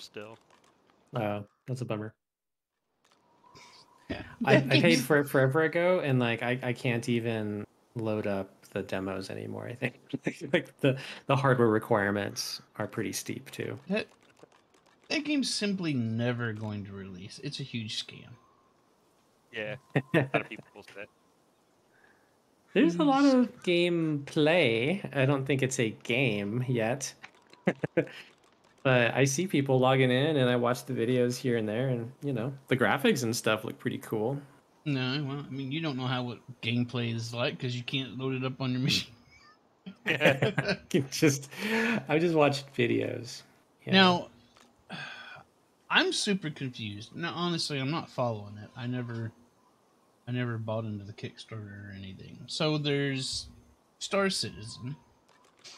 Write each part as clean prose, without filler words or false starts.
still. That's a bummer. That I paid game's for it forever ago, and like I can't even load up the demos anymore. I think like the hardware requirements are pretty steep too. that that game's simply never going to release. It's a huge scam. Yeah, a lot of people will say. There's a Huge lot scam. of gameplay. I don't think it's a game yet, but I see people logging in, and I watch the videos here and there, and the graphics and stuff look pretty cool. No, well, I mean, you don't know how what gameplay is like because you can't load it up on your machine. Just I just watched videos. Yeah. Now, I'm super confused. Now, honestly, I'm not following it. I never bought into the Kickstarter or anything. So there's Star Citizen,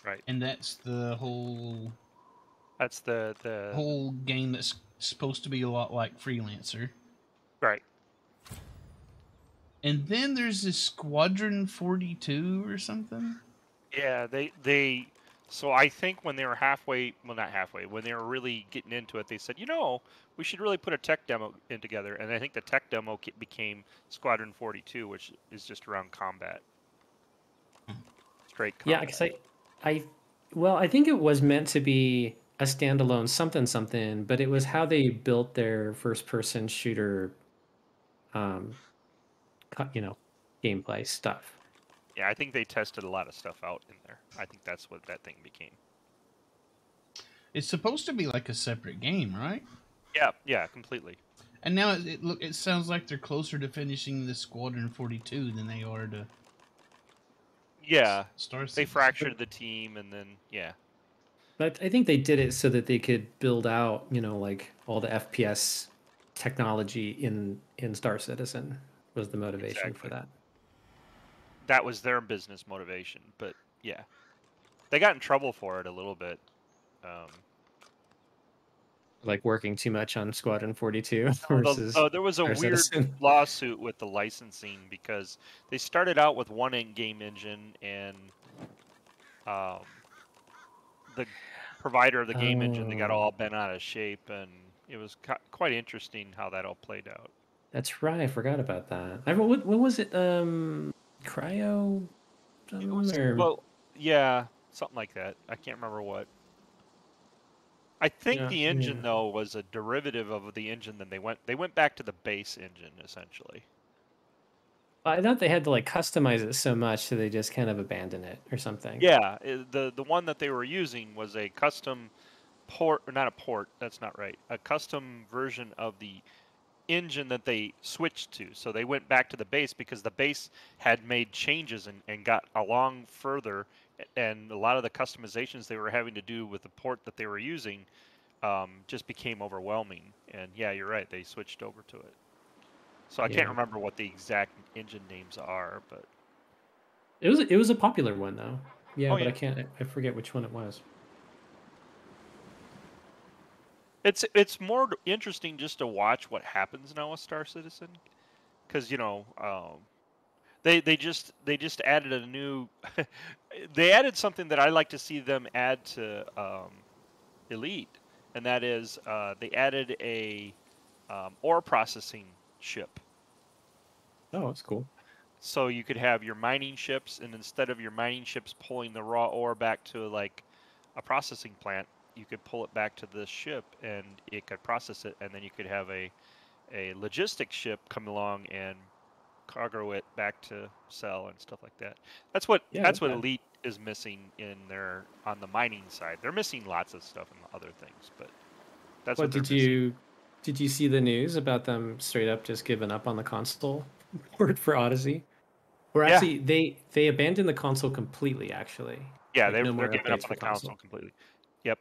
Right. and that's the whole That's the whole game that's supposed to be a lot like Freelancer. right. And then there's this Squadron 42 or something. Yeah, they so I think when they were halfway, well not halfway, when they were really getting into it, they said, we should really put a tech demo in together. And I think the tech demo became Squadron 42, which is just around combat. Straight Yeah, combat. because I think it was meant to be a standalone something something, but it was how they built their first person shooter, um, gameplay stuff. Yeah, I think they tested a lot of stuff out in there. I think that's what that thing became. It's supposed to be like a separate game, right? Yeah, completely. And now it sounds like they're closer to finishing the Squadron 42 than they are to Yeah, Star they Citizen. fractured the team, and then But I think they did it so that they could build out, like all the FPS technology in Star Citizen was the motivation for exactly. that. That was their business motivation. But yeah, they got in trouble for it a little bit. Like working too much on Squadron 42 versus There was a Star weird Citizen. lawsuit with the licensing because they started out with one game engine, and the provider of the game engine, they got all bent out of shape, and it was quite interesting how that all played out. That's right. I forgot about that. What was it? Cryo? Yeah, something like that. I can't remember what. I think the engine though was a derivative of the engine. Then they went back to the base engine essentially. I thought they had to like customize it so much, so they just kind of abandon it or something. Yeah, the one that they were using was a custom port, or not a port. That's not right. A custom version of the engine that they switched to. So they went back to the base because the base had made changes and got along further, and a lot of the customizations they were having to do with the port that they were using just became overwhelming. And yeah, you're right. They switched over to it. So I can't remember what the exact engine names are, but it was a popular one though. Yeah, oh, but yeah. I forget which one it was. It's more interesting just to watch what happens now with Star Citizen, because they just added a new they added something that I like to see them add to Elite, and that is they added a ore processing ship. Oh, that's cool. So you could have your mining ships, and instead of your mining ships pulling the raw ore back to like a processing plant, you could pull it back to the ship, and it could process it, and then you could have a logistics ship come along and cargo it back to sell and stuff like that. That's what Elite is missing in their on the mining side. They're missing lots of stuff in other things, but that's what they're missing. Did you see the news about them straight up just giving up on the console port for Odyssey? Or Yeah, actually, they abandoned the console completely. Actually, yeah, like no they're more giving up updates on for the console console. completely. Yep.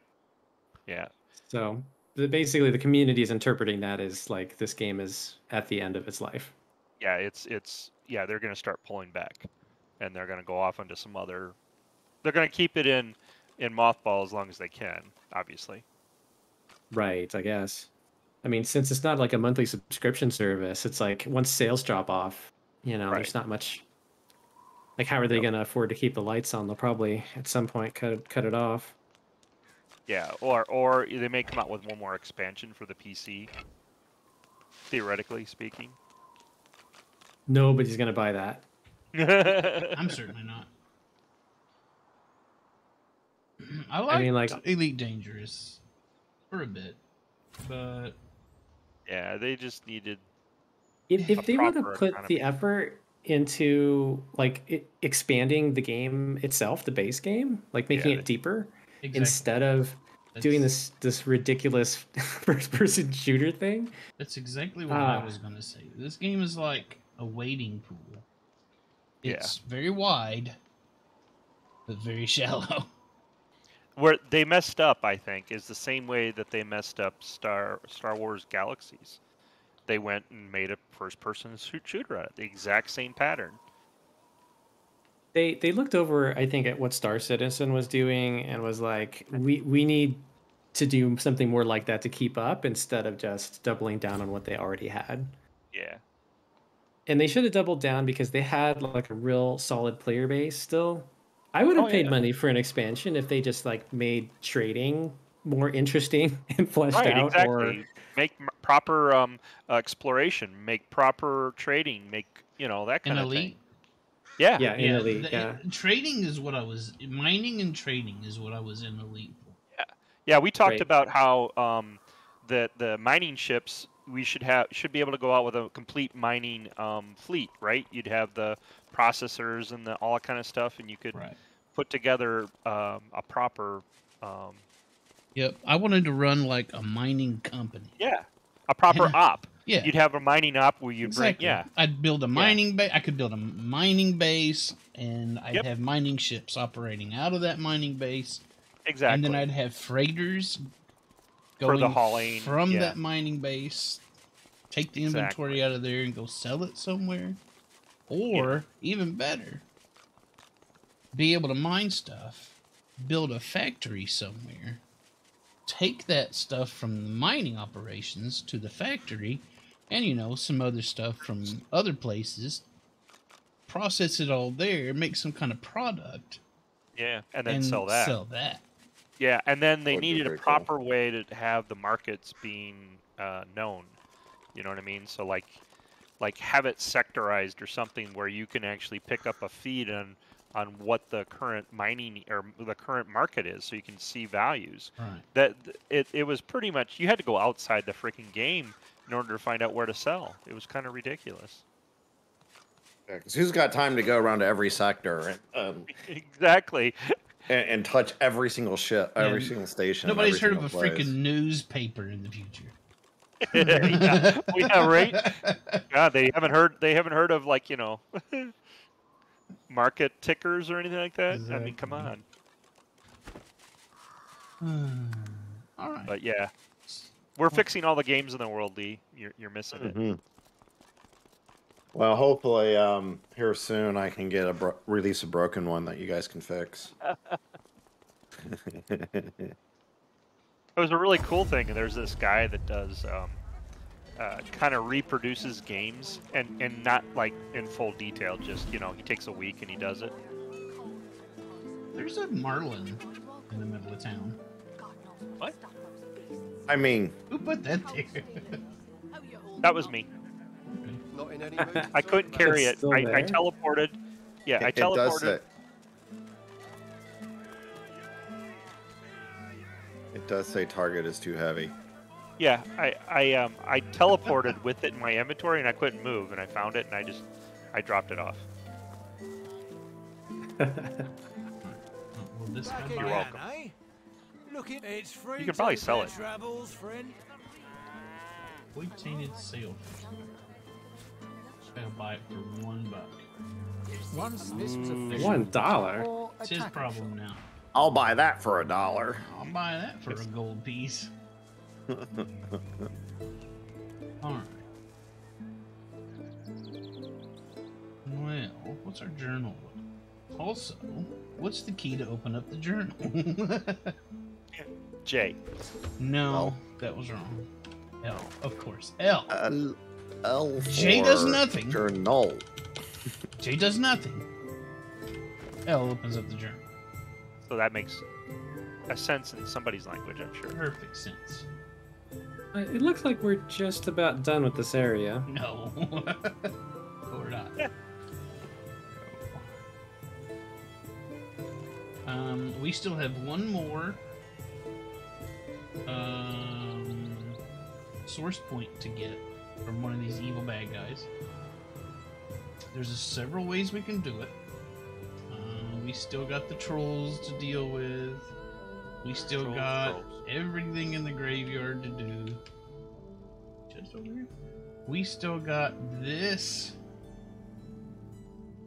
Yeah. So basically, the community is interpreting that as like this game is at the end of its life. Yeah, yeah, they're going to start pulling back, and they're going to go off into some other. They're going to keep it in mothball as long as they can, obviously. Right, I guess. I mean, since it's not like a monthly subscription service, it's like once sales drop off, Right. there's not much. Like, how are they going to afford to keep the lights on? They'll probably at some point cut it off. Yeah, or they may come out with one more expansion for the PC. Theoretically speaking. Nobody's gonna buy that. I'm certainly not. I I liked mean, like, Elite Dangerous for a bit, but Yeah, they just needed if a they would have proper put the economy. effort into like expanding the game itself, the base game, like making Yeah, it deeper, exactly. instead of doing That's- this ridiculous first person shooter thing. That's exactly what I Ah, was going to say. This game is like a wading pool. Yeah. It's very wide, but very shallow. Where they messed up, I think, is the same way that they messed up Star Wars Galaxies. They went and made a first-person shooter out of it, the exact same pattern. they looked over, I think, at what Star Citizen was doing and was like, we need to do something more like that to keep up instead of just doubling down on what they already had. Yeah. And they should have doubled down because they had like a real solid player base still. I would have Oh paid yeah. money for an expansion if they just like made trading more interesting and fleshed Right. out, or Exactly. Make proper exploration. Make proper trading. Make that In kind of thing. Elite, Yeah. yeah, in Elite, yeah. trading is what I was. Mining and trading is what I was in Elite for. Yeah. We talked Right. about how the mining ships we should be able to go out with a complete mining fleet, right? You'd have the processors and all that kind of stuff, and you could Right. put together a proper um, Yep. I wanted to run like a mining company. a proper op. Yeah. You'd have a mining op where you'd Exactly. bring I'd build a mining base. I could build a mining base, and I'd Yep. have mining ships operating out of that mining base. exactly. And then I'd have freighters For the going hauling, from yeah. that mining base, take the inventory Exactly. out of there and go sell it somewhere. Or, even better, be able to mine stuff, build a factory somewhere, take that stuff from the mining operations to the factory, and, some other stuff from other places, process it all there, make some kind of product, Yeah, and then and sell that. Yeah, and then they Would be needed a very cool. proper way to have the markets being known. You know what I mean? So like have it sectorized or something where you can actually pick up a feed on what the current mining or the current market is, so you can see values. Right. That it was pretty much you had to go outside the freaking game in order to find out where to sell. It was kind of ridiculous. Yeah, 'cause who's got time to go around to every sector Exactly. and touch every single ship, every Yeah, single station? Nobody's every heard of a single place? freaking newspaper in the future. yeah, right. God, they haven't heard of market tickers or anything like that. I mean, come Exactly. on. All right. But yeah, we're fixing all the games in the world, Lee. You're missing it. Mhm. Well, hopefully, here soon I can get release a broken one that you guys can fix. It was a really cool thing, and there's this guy that does kind of reproduces games and not like in full detail. Just he takes a week and he does it. There's a marlin in the middle of town. What? I mean, Who put that there? That was me. Not in any mood. I couldn't carry It's it. still I there? teleported. Yeah, I it does teleported. say. It does say target is too heavy. Yeah, I teleported with it in my inventory and I couldn't move, and I found it and I dropped it off. Will this Back guy You're buy again, welcome. eh? Look, it's free. You could probably till sell fair it. Travels, friend. Wood tainted sailfish. I'll buy it for $1. Once this was a fishing $1. or a It's his tackle problem now. I'll buy that for $1. I'll buy that for a gold piece. Alright. Well, what's our journal? Also, what's the key to open up the journal? J. No, that was wrong. L, of course. L. L J does for nothing. Journal. J does nothing. L opens up the journal. So that makes a sense in somebody's language, I'm sure. Perfect sense. It looks like we're just about done with this area. No. Or not. We still have one more source point to get from one of these evil bad guys. There's several ways we can do it. We still got the trolls to deal with. We still got everything in the graveyard to do. Just over here. We still got this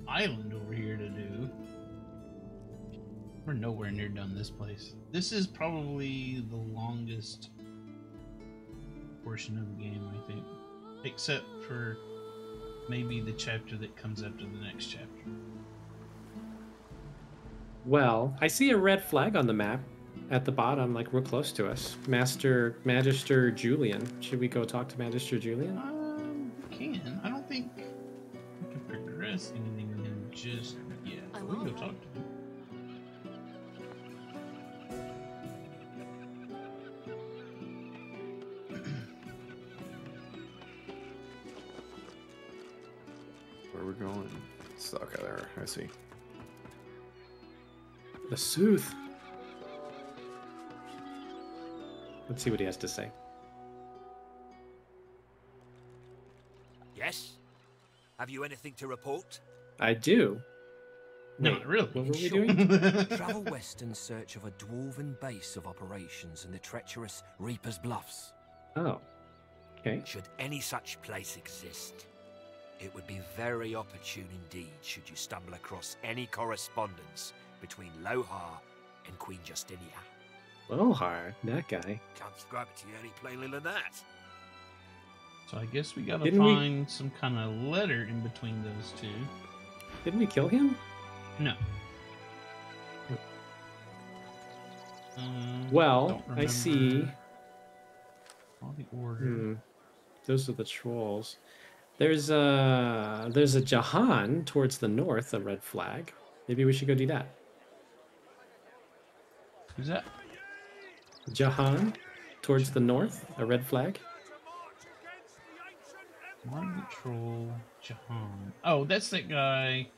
island over here to do. We're nowhere near done this place. This is probably the longest portion of the game, I think. Except for maybe the chapter that comes after the next chapter. Well, I see a red flag on the map at the bottom, like real close to us. Magister Julian. Should we go talk to Magister Julian? We can. I don't think we can progress anything with him just yet. But we can go talk to him. Where are we going? Okay, there. I see. The Sooth. Let's see what he has to say. Yes? Have you anything to report? I do. Not Wait, really. what were we doing? Travel west in search of a dwarven base of operations in the treacherous Reaper's Bluffs. Oh. Okay. Should any such place exist, it would be very opportune indeed should you stumble across any correspondence between Lohar and Queen Justinia. Lohar, that guy. Can't describe it to you any plainly than that. So I guess we gotta Didn't we- find some kind of letter in between those two. Didn't we kill him? No. Well, don't I see. remember all the order. Those are the trolls. There's a Jahan towards the north, a red flag. Maybe we should go do that. Who's that? Jahan towards the north, a red flag. Margit Troll Jahan. Oh, that's that guy.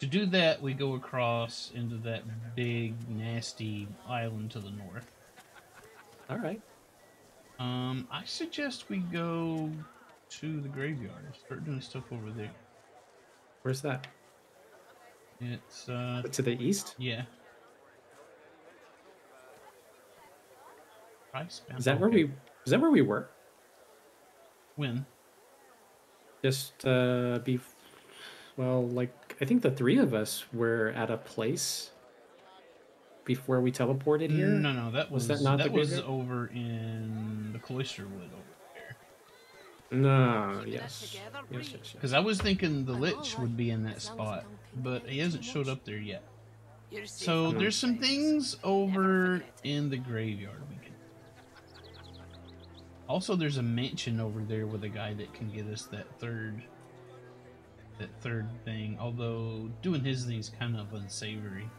To do that, we go across into that big, nasty island to the north. All right. I suggest we go to the graveyard. Start doing stuff over there. Where's that? It's To the east? yeah. Is that where we were? When? Just well, like I think the three of us were at a place before we teleported here. No, that was that not the that was graveyard? over in the Cloister Wood over there. No, yes. Yes. Because I was thinking the Lich would be in that spot, but he hasn't showed up there yet. So there's some things over in the graveyard we can. Also, there's a mansion over there with a guy that can get us that third thing. Although doing his thing's kind of unsavory.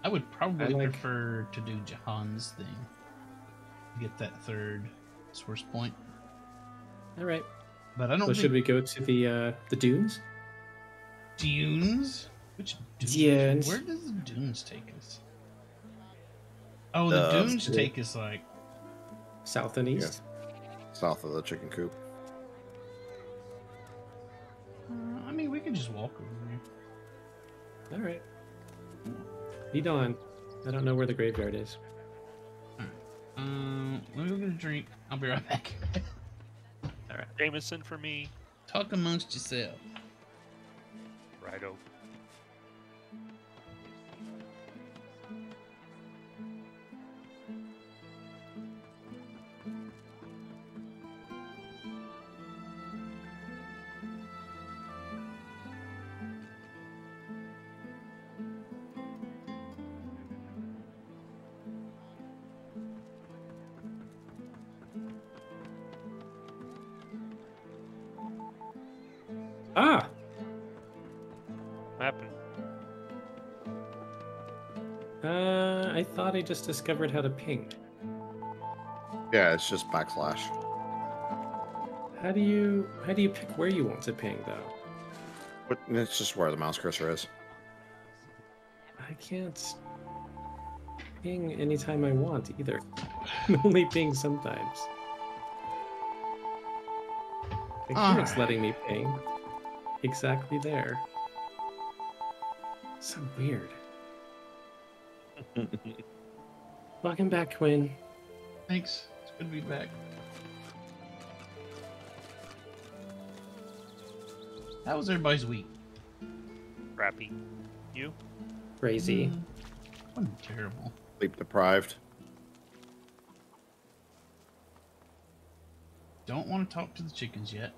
I would probably prefer to do Jahan's thing. Get that third source point. All right. But I don't So think should we go to the dunes? dunes. Which dunes? Dunes. Where does the dunes take us? Oh, the dunes cool. take us like South and east. South of the chicken coop. I mean, we can just walk over here. All right. Lead on. I don't know where the graveyard is. Let me go get a drink. I'll be right back. All right. Jameson for me. Talk amongst yourself. Righto. Ah, What happened? I I thought I just discovered how to ping. Yeah, it's just backslash. How do you pick where you want to ping though? But it's just where the mouse cursor is. I can't ping anytime I want either. I only ping sometimes. I hear it's letting me ping exactly there. So weird. Welcome back, Quinn. Thanks. It's good to be back. How was everybody's week? Crappy. You? Crazy. I'm terrible. Sleep deprived. Don't want to talk to the chickens yet.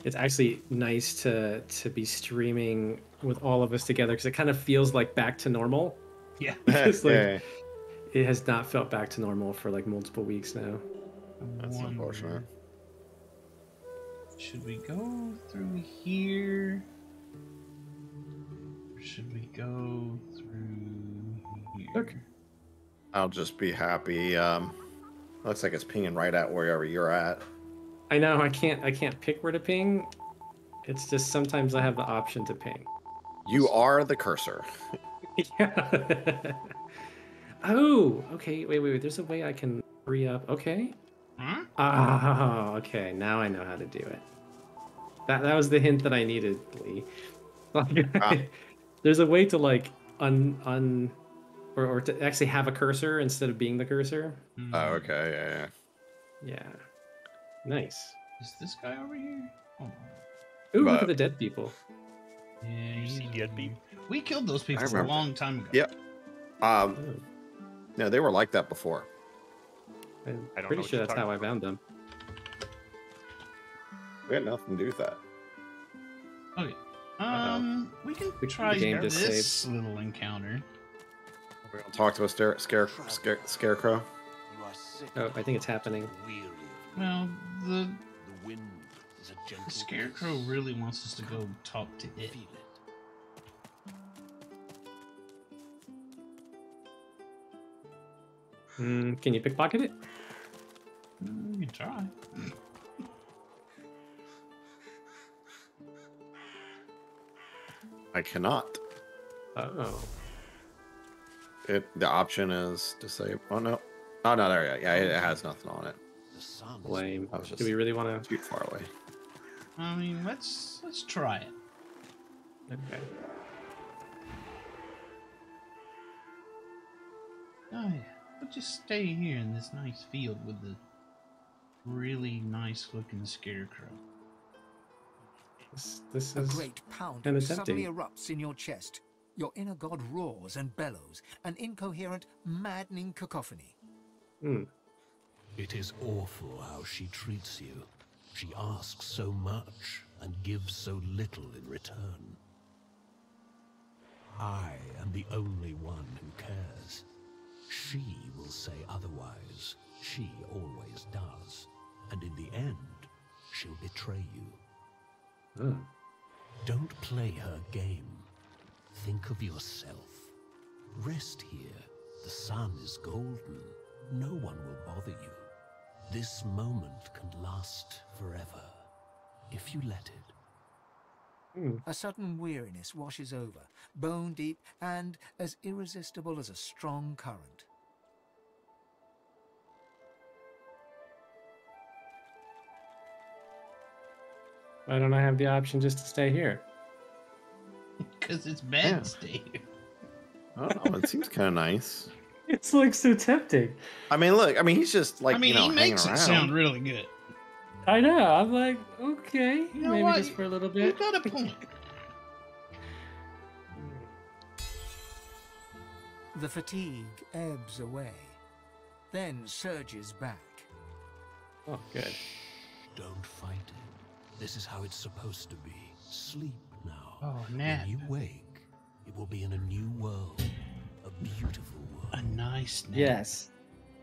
It's actually nice to be streaming with all of us together because it kind of feels like back to normal. Yeah. It's like, Yeah, it has not felt back to normal for like multiple weeks now. that's unfortunate. Should we go through here? Or should we go through here? Look. I'll just be happy. Looks like it's pinging right at wherever you're at. I know I can't pick where to ping. It's just sometimes I have the option to ping. You are the cursor. Yeah. Oh, okay. Wait. There's a way I can hurry up. Okay. Huh? Ah, okay. Now I know how to do it. That was the hint that I needed, Lee. Like, there's a way to like or to actually have a cursor instead of being the cursor. Hmm. Oh, okay, yeah. Yeah. Nice. Is this guy over here? Oh. Ooh, look But- at the dead people. Yeah, You he's see over dead here. people? We killed those people a remember. long time ago. Yep. Oh, No, they were like that before. I'm I don't know pretty what sure you're that's how I talking found them. We had nothing to do with that. Okay. We can The try game just this saved. little encounter. We're gonna talk to a scarecrow. You are sick. Oh, I think it's happening. Weary of Well, the the wind is a gentle scarecrow breeze. really wants us to go talk to it. Feel it. Can you pickpocket it? We can try. I cannot. Oh. The option is to say, oh no. Oh no, there you go. Yeah, it has nothing on it. The sun is Lame. I was just Do we really want to? too far away. I mean, let's try it. Okay. Oh yeah. We'll just stay here in this nice field with the really nice looking scarecrow. This A is great pound kinda suddenly tempting. erupts in your chest. Your inner god roars and bellows, an incoherent, maddening cacophony. It is awful how she treats you. She asks so much and gives so little in return. I am the only one who cares. She will say otherwise. She always does. And in the end, she'll betray you. Oh. Don't play her game. Think of yourself. Rest here. The sun is golden. No one will bother you. This moment can last forever, if you let it. A sudden weariness washes over, bone deep and as irresistible as a strong current. Why don't I have the option just to stay here? Because it's bad Yeah. to stay here. I don't know. It seems kind of nice. It's like so tempting. I mean, look. I mean, he's just like I mean, you know he hanging makes around. it sound really good. I know. I'm like, okay, You know maybe what? just for a little You've bit. got a point. The fatigue ebbs away, then surges back. Oh, good. Don't fight it. This is how it's supposed to be. Sleep now. Oh, Nat. When you wake, it will be in a new world. A beautiful A world. nice nap. Yes.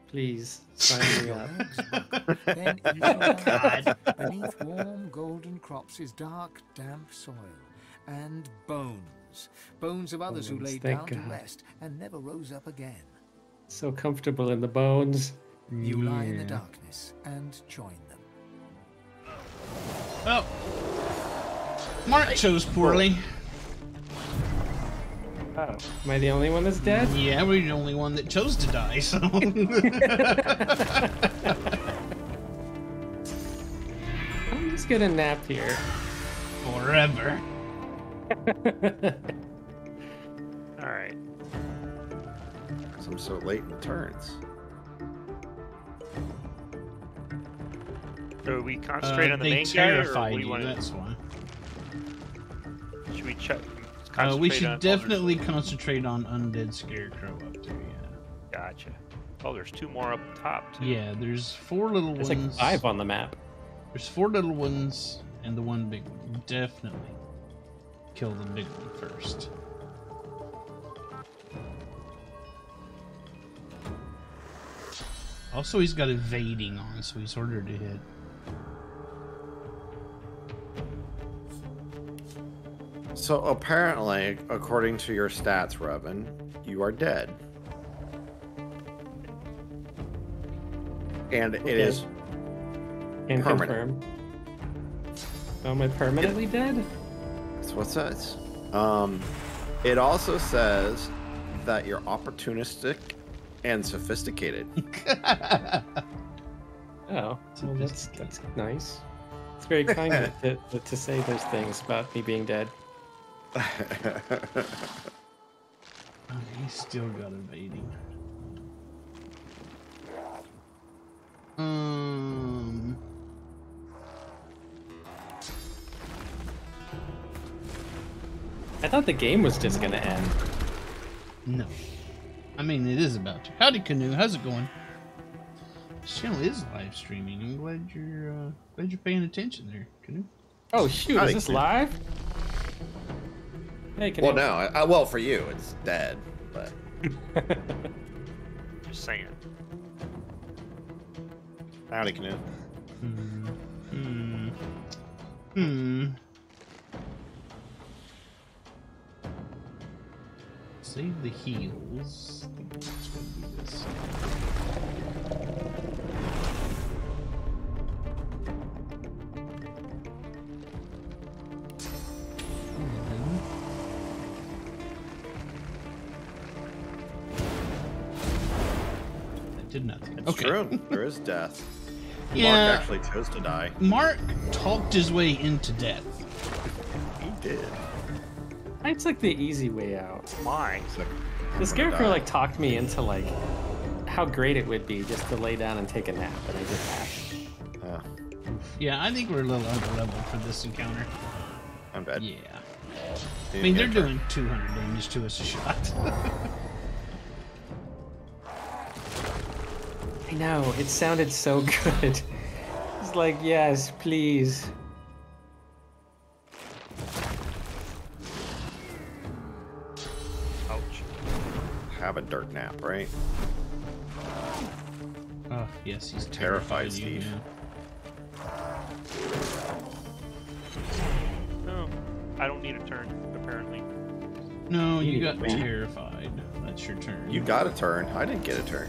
Please sign me Your up. legs buckle, then you lie God. beneath warm golden crops is dark, damp soil, And bones. Bones of others who Bones, lay thank down to God. rest and never rose up again. So comfortable in the bones. You lie in the Yeah. darkness and join them. Well, Mark chose poorly. Oh, am I the only one that's dead? Yeah, we're the only one that chose to die, so. I'm just gonna nap here. Forever. All right. I'm so late in the turns. So we concentrate on the They main guy, or what terrified do you you, want to? that's why. Should we check? We concentrate should on- definitely concentrate on Undead Scarecrow up there, yeah. Gotcha. Oh, there's 2 more up top too. Yeah, there's 4 little There's ones. like 5 on the map. There's 4 little ones and the 1 big one. Definitely kill the big one first. Also, he's got evading on, so he's harder to hit. So apparently, according to your stats, Revan, you are dead. And it Okay. is Can Permanent. confirm. Oh, am I permanently dead? that's what it says. It also says that you're opportunistic and sophisticated. Oh, well, that's nice. It's very kind of to say those things about me being dead. Oh, he's still got evading. I thought the game was just gonna end. No. I mean, it is about to. Howdy, Canoe. How's it going? This channel is live streaming. I'm glad you're paying attention there, Canoe. Oh shoot, Howdy, is this kid. live? Hey, can Well, no. Well, for you, it's dead. But Just saying. howdy, Canoe. Save the heals. I think I'm just gonna do this. That did nothing. It's true. There is death. Yeah. Mark actually chose to die. Mark talked his way into death. He did. It's like the easy way out. Why? It's like, The Scarecrow like talked me into like how great it would be just to lay down and take a nap, and I did that. Yeah, I think we're a little under level for this encounter. I'm dead. Yeah. I Didn't mean, get they're a turn. doing 200 damage to us a shot. I know, it sounded so good. It's like, yes, please. Ouch. Have a dirt nap, right? Oh, yes, he's Terrified terrified you, Steve. yeah. No, I don't need a turn, apparently. No, you You got need to wait. terrified. That's your turn. You got a turn. I didn't get a turn.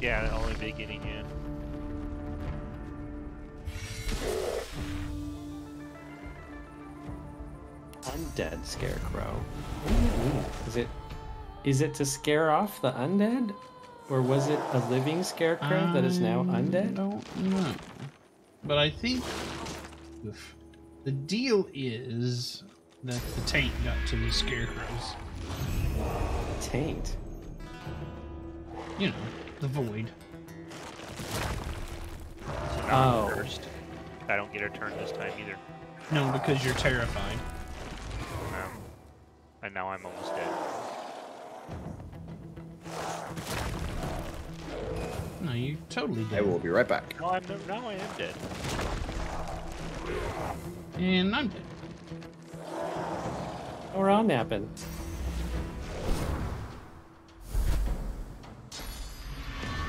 Yeah, only beginning, yeah. Undead Scarecrow. Ooh. Is it to scare off the undead? Or was it a living scarecrow that is now I undead? don't know. But I think the deal is that the tank got to these scarecrows. Taint. You know, the void. So now Oh. I'm first. I don't get a turn this time either. No, because you're terrified. And now I'm almost dead. No, you totally I did. will be right back. No, now I am dead. And I'm dead. Oh, we're all napping.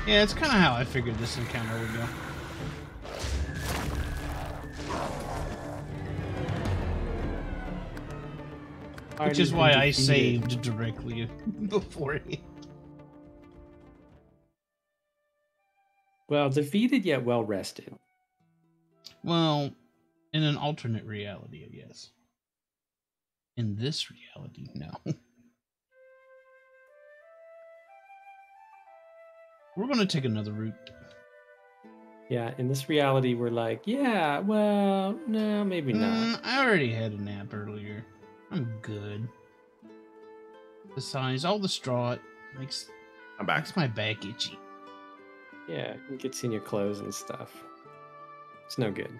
Yeah, it's kind of how I figured this encounter would go. Which is why I saved directly beforehand. Well, defeated yet well rested. Well, in an alternate reality, I guess. In this reality, no. We're going to take another route. Yeah, in this reality, we're like, yeah, well, no, maybe not. I already had a nap earlier. I'm good. Besides, all the straw makes my back itchy. Yeah, it gets in your clothes and stuff. It's no good.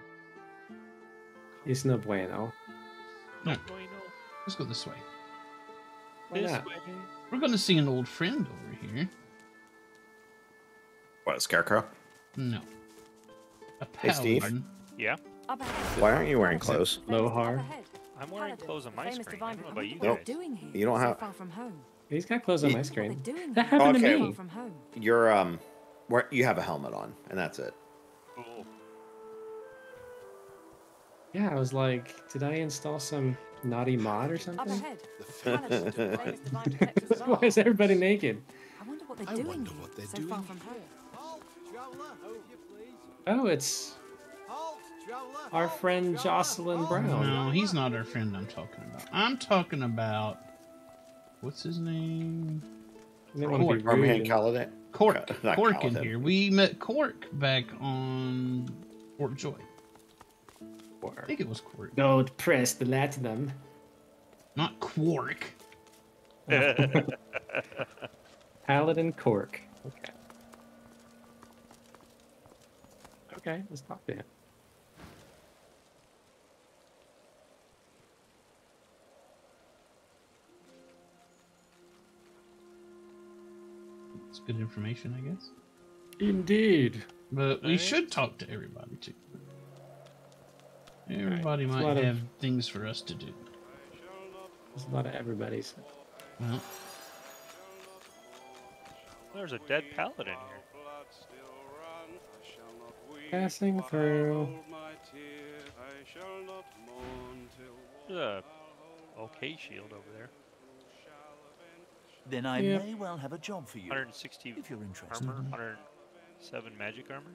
It's no bueno. No. Let's go this way. Why not? We're going to see an old friend over here. What, a scarecrow? No. A Hey, Steve. paladin. Yeah, Why aren't you wearing clothes? Lohar. I'm wearing clothes on my screen. I don't know about you Nope. guys. You don't have. He's got clothes on my screen. doing That here? happened to Okay. me. You're where you have a helmet on, and that's it. Cool. Yeah, I was like, did I install some naughty mod or Up something? ahead. Famous divine collectors of Why art. is everybody naked? I wonder what they're doing here, so far from home. Oh, it's our friend Jocelyn Brown. No, he's not our friend I'm talking about. I'm talking about... What's his name? They want to be Farmhand rude. Caledon. Cork. Not Cork in Caledon. here. We met Cork back on Fort Joy. I think it was Cork. Gold press the latinum. Not Quark. Paladin Cork. Okay. Okay, let's talk to him. It's good information, I guess. Indeed. But we should talk to everybody, too. Everybody There's a might lot of- have things for us to do. There's a lot of everybody's. Well, There's a dead paladin here. Passing through. There's a okay shield over there. Then I Yep. may well have a job for you, 160 if you're interested. armor, 107 magic armor.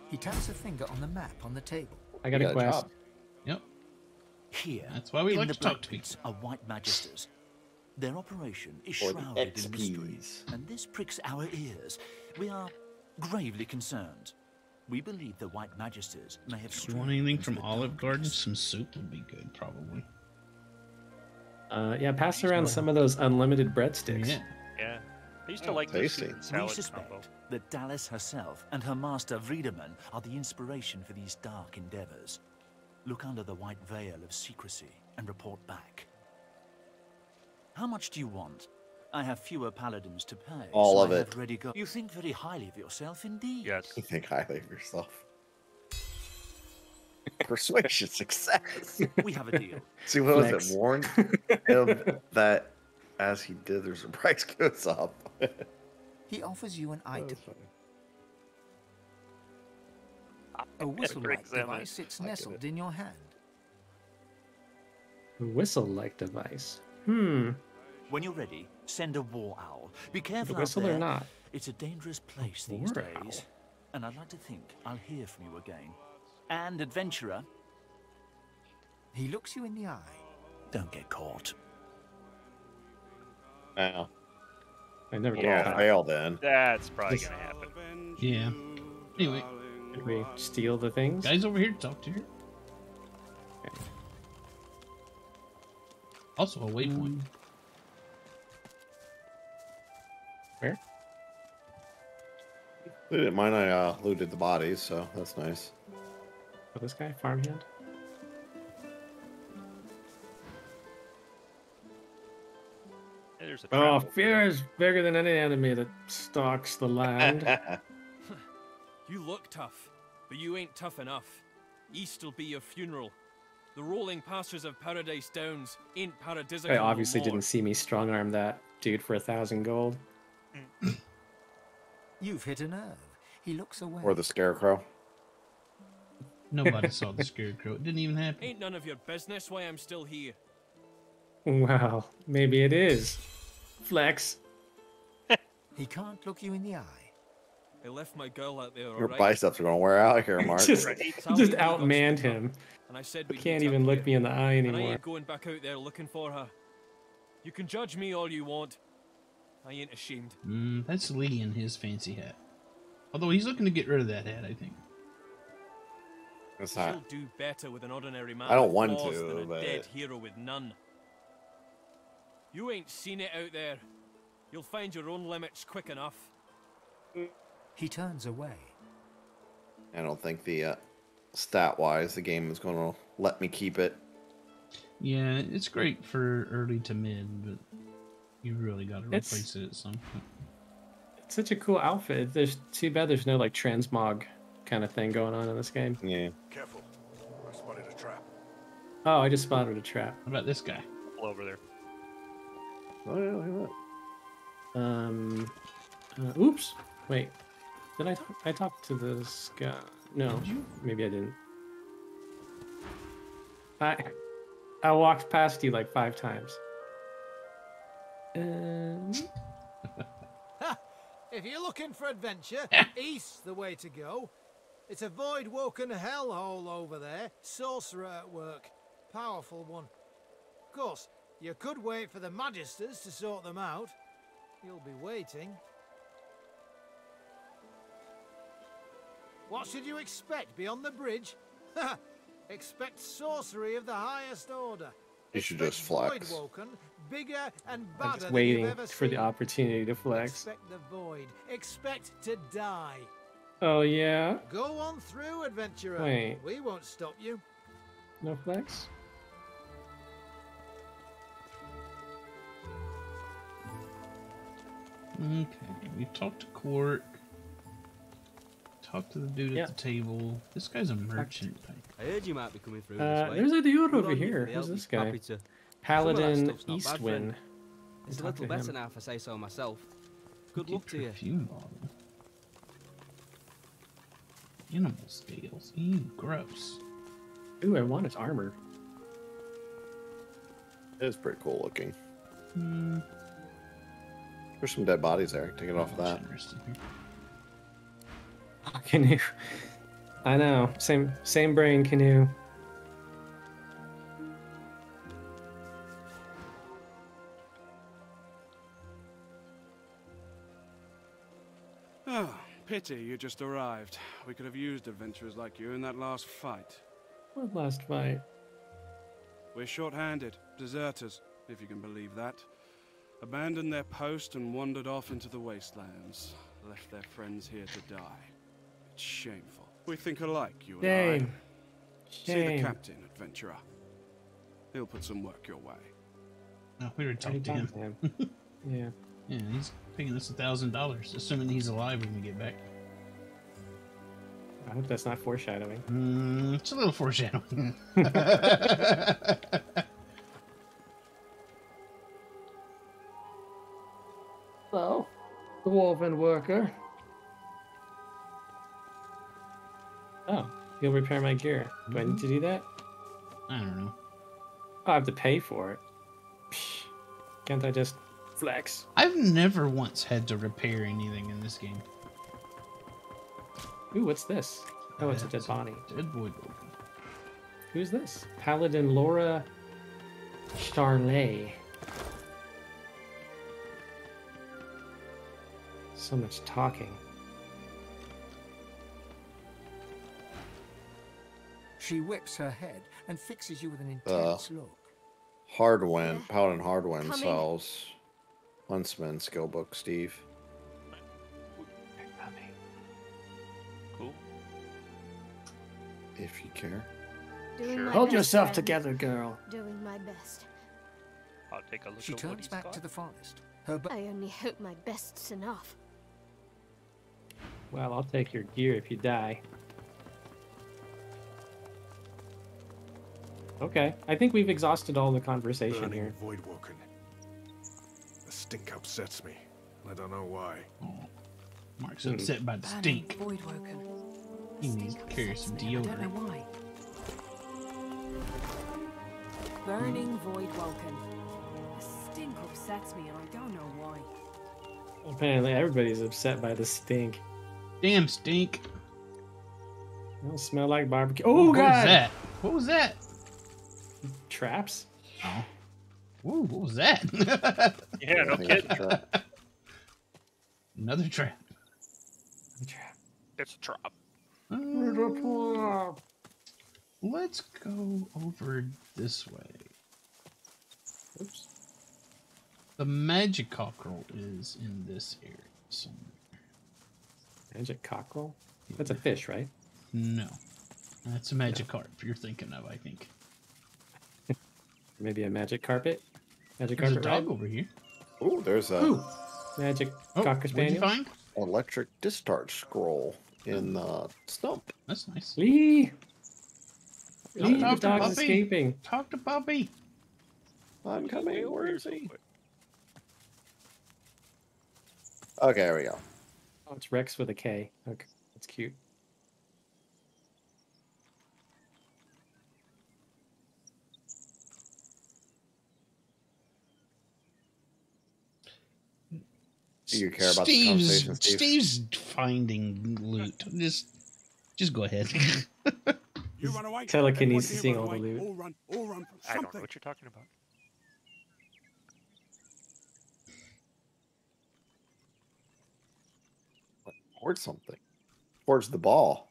He taps a finger on the map on the table. I got You a got a quest. job. yep. Here, That's why we in like the to talk Black to people. Pits are white magisters. Their operation is Or the shrouded in mystery, XPs. and this pricks our ears. We are gravely concerned. We believe the white magisters may have If you want strayed anything into from the Olive Garden, darkness. some soup would be good, probably. Yeah, pass around some of those unlimited breadsticks. Yeah. Yeah. I used to Oh, like the tasty. soup and We salad suspect combo. that Dallas herself and her master Vriedemann are the inspiration for these dark endeavors. Look under the white veil of secrecy and report back. How much do you want? I have fewer paladins to pay. All so of I it. have ready go. You think very highly of yourself, indeed. Yes. You think highly of yourself. Persuasion success. We have a deal. See, what was Flex. it? Warned him that as he did, there's a price goes up. He offers you an item. A brings whistle-like them in. device sits I get nestled it. in your hand. A whistle-like device. Hmm. When you're ready, send a war owl. Be The careful out whistle there. or not? It's a dangerous place these War days. owl. And I'd like to think I'll hear from you again. And adventurer, He looks you in the eye. don't get caught. Now, I never yeah, get caught. fail then. That's probably gonna happen. Yeah. Anyway, Did we steal the things? guys over here to talk to you. Also a waypoint. Where? Looted mine. I looted the bodies, so that's nice. Oh, this guy, farmhand. Hey, there's a Oh, trap over fear there. is bigger than any enemy that stalks the land. You look tough, but you ain't tough enough. East'll be your funeral. The rolling pastures of Paradise Downs ain't paradisical I no obviously more. didn't see me strong arm that dude for 1,000 gold. You've hit a nerve. He looks away. Or the scarecrow. Nobody saw the scarecrow. It didn't even happen. Ain't none of your business why I'm still here. Well, maybe it is. Flex. He can't look you in the eye. I left my girl out there, Your alright? biceps are gonna wear out here, Mark. just Sally just knew Gus outmanned took her, him. And I said we'd Can't meet up even look here. me in the eye And I anymore. ain't going back out there looking for her. You can judge me all you want. I ain't ashamed. That's Lee in his fancy hat. Although he's looking to get rid of that hat, I think. That's She'll not. do better with an ordinary man I don't with want flaws to, than a but- dead hero with none. You ain't seen it out there. You'll find your own limits quick enough. He turns away. I don't think the stat-wise the game is gonna let me keep it. Yeah, it's great for early to mid, but you really got to replace it at some point. It's such a cool outfit. There's too bad there's no like transmog kind of thing going on in this game. Yeah. Careful. I spotted a trap. Oh, I just spotted a trap. What about this guy? Over there. Oh yeah, look at that. Oops. Wait. Did I talked to this guy? No. Maybe I didn't. I walked past you like 5 times. If you're looking for adventure, east's the way to go. It's a void-woken hellhole over there. Sorcerer at work. Powerful one. Of course, you could wait for the Magisters to sort them out. You'll be waiting. What should you expect beyond the bridge? Expect sorcery of the highest order. You should just flex. Void-woken, bigger and I'm badder just than you've waiting ever for the seen. opportunity to flex. Expect the void. Expect to die. Oh yeah? Go on through, adventurer. Wait. We won't stop you. No flex? Okay, we talked to Quark. Talked to the dude at the table. This guy's a merchant. I heard you might be coming through this way. There's a dude Good over on you here. for the Who's help. this guy? Happy to. Paladin Some of that stuff's not bad, Eastwind. friend. It's a little better now if I say so myself. Good luck to you. Perfume bottle. Animal scales. Ew, gross. Ooh, I want his armor. It is pretty cool looking. Hmm. There's some dead bodies there. Take it off of that. Canoe. I know. Same brain, Canoe. Oh, pity you just arrived. We could have used adventurers like you in that last fight. What last fight? We're short-handed, deserters, if you can believe that. Abandoned their post and wandered off into the wastelands. Left their friends here to die. It's shameful. We think alike, you and I. Shame. See the Shame. captain, adventurer. He'll put some work your way. Oh, we already talked to him. Yeah. Yeah, he's paying us $1,000, assuming he's alive when we get back. I hope that's not foreshadowing. It's a little foreshadowing. Well, dwarven worker. Oh, he'll repair my gear. Do I need to do that? I don't know. Oh, I have to pay for it. Psh, can't I just flex? I've never once had to repair anything in this game. Ooh, what's this? Oh, it's a dead body. Dead void. Who's this? Paladin Laura Charlet. So much talking. She whips her head and fixes you with an intense look. Hardwind, Paladin Hardwind Come in. sells Huntsman skill book, Steve. Cool. If you care. Doing my Hold best, yourself friend. together, girl. Doing my best. I'll take a look She at what turns he's back got. to the forest. Her I only hope my best's enough. Well, I'll take your gear if you die. Okay, I think we've exhausted all the conversation Burning here. Voidwoken. The stink upsets me. I don't know why. Mark's upset by the stink. Voidwoken. He needs to carry some I don't know deodorant. why. Burning Voidwoken. upsets me, and I don't know why. Apparently, everybody's upset by the stink. Damn stink. It don't smell like barbecue. Oh, what God! was that? What was that? Traps? Oh. Ooh, what was that? Yeah, no kidding. Another trap. It's a trap. Let's go over this way. Oops. The magic cockerel is in this area somewhere. Magic cockerel? That's a fish, right? No. That's a magic carp you're thinking of, I think. Maybe a magic carpet? Magic There's carpet a dog ride? over here. Ooh, there's a Ooh, magic cocker What'd you spaniel. find? electric discharge scroll in the stump. That's nice. Lee! Lee, the Talk to dog's Puppy. escaping. Talk to Puppy. I'm coming. Where is he? Okay, there we go. Oh, it's Rex with a K. Okay, that's cute. Do you care about the conversation, Steve? Steve's finding loot. Just go ahead. You run away. Telekinesis seeing all the Everyone here loot. run away. All run from I don't know something. what you're talking about. Hoard something. Hoards the ball.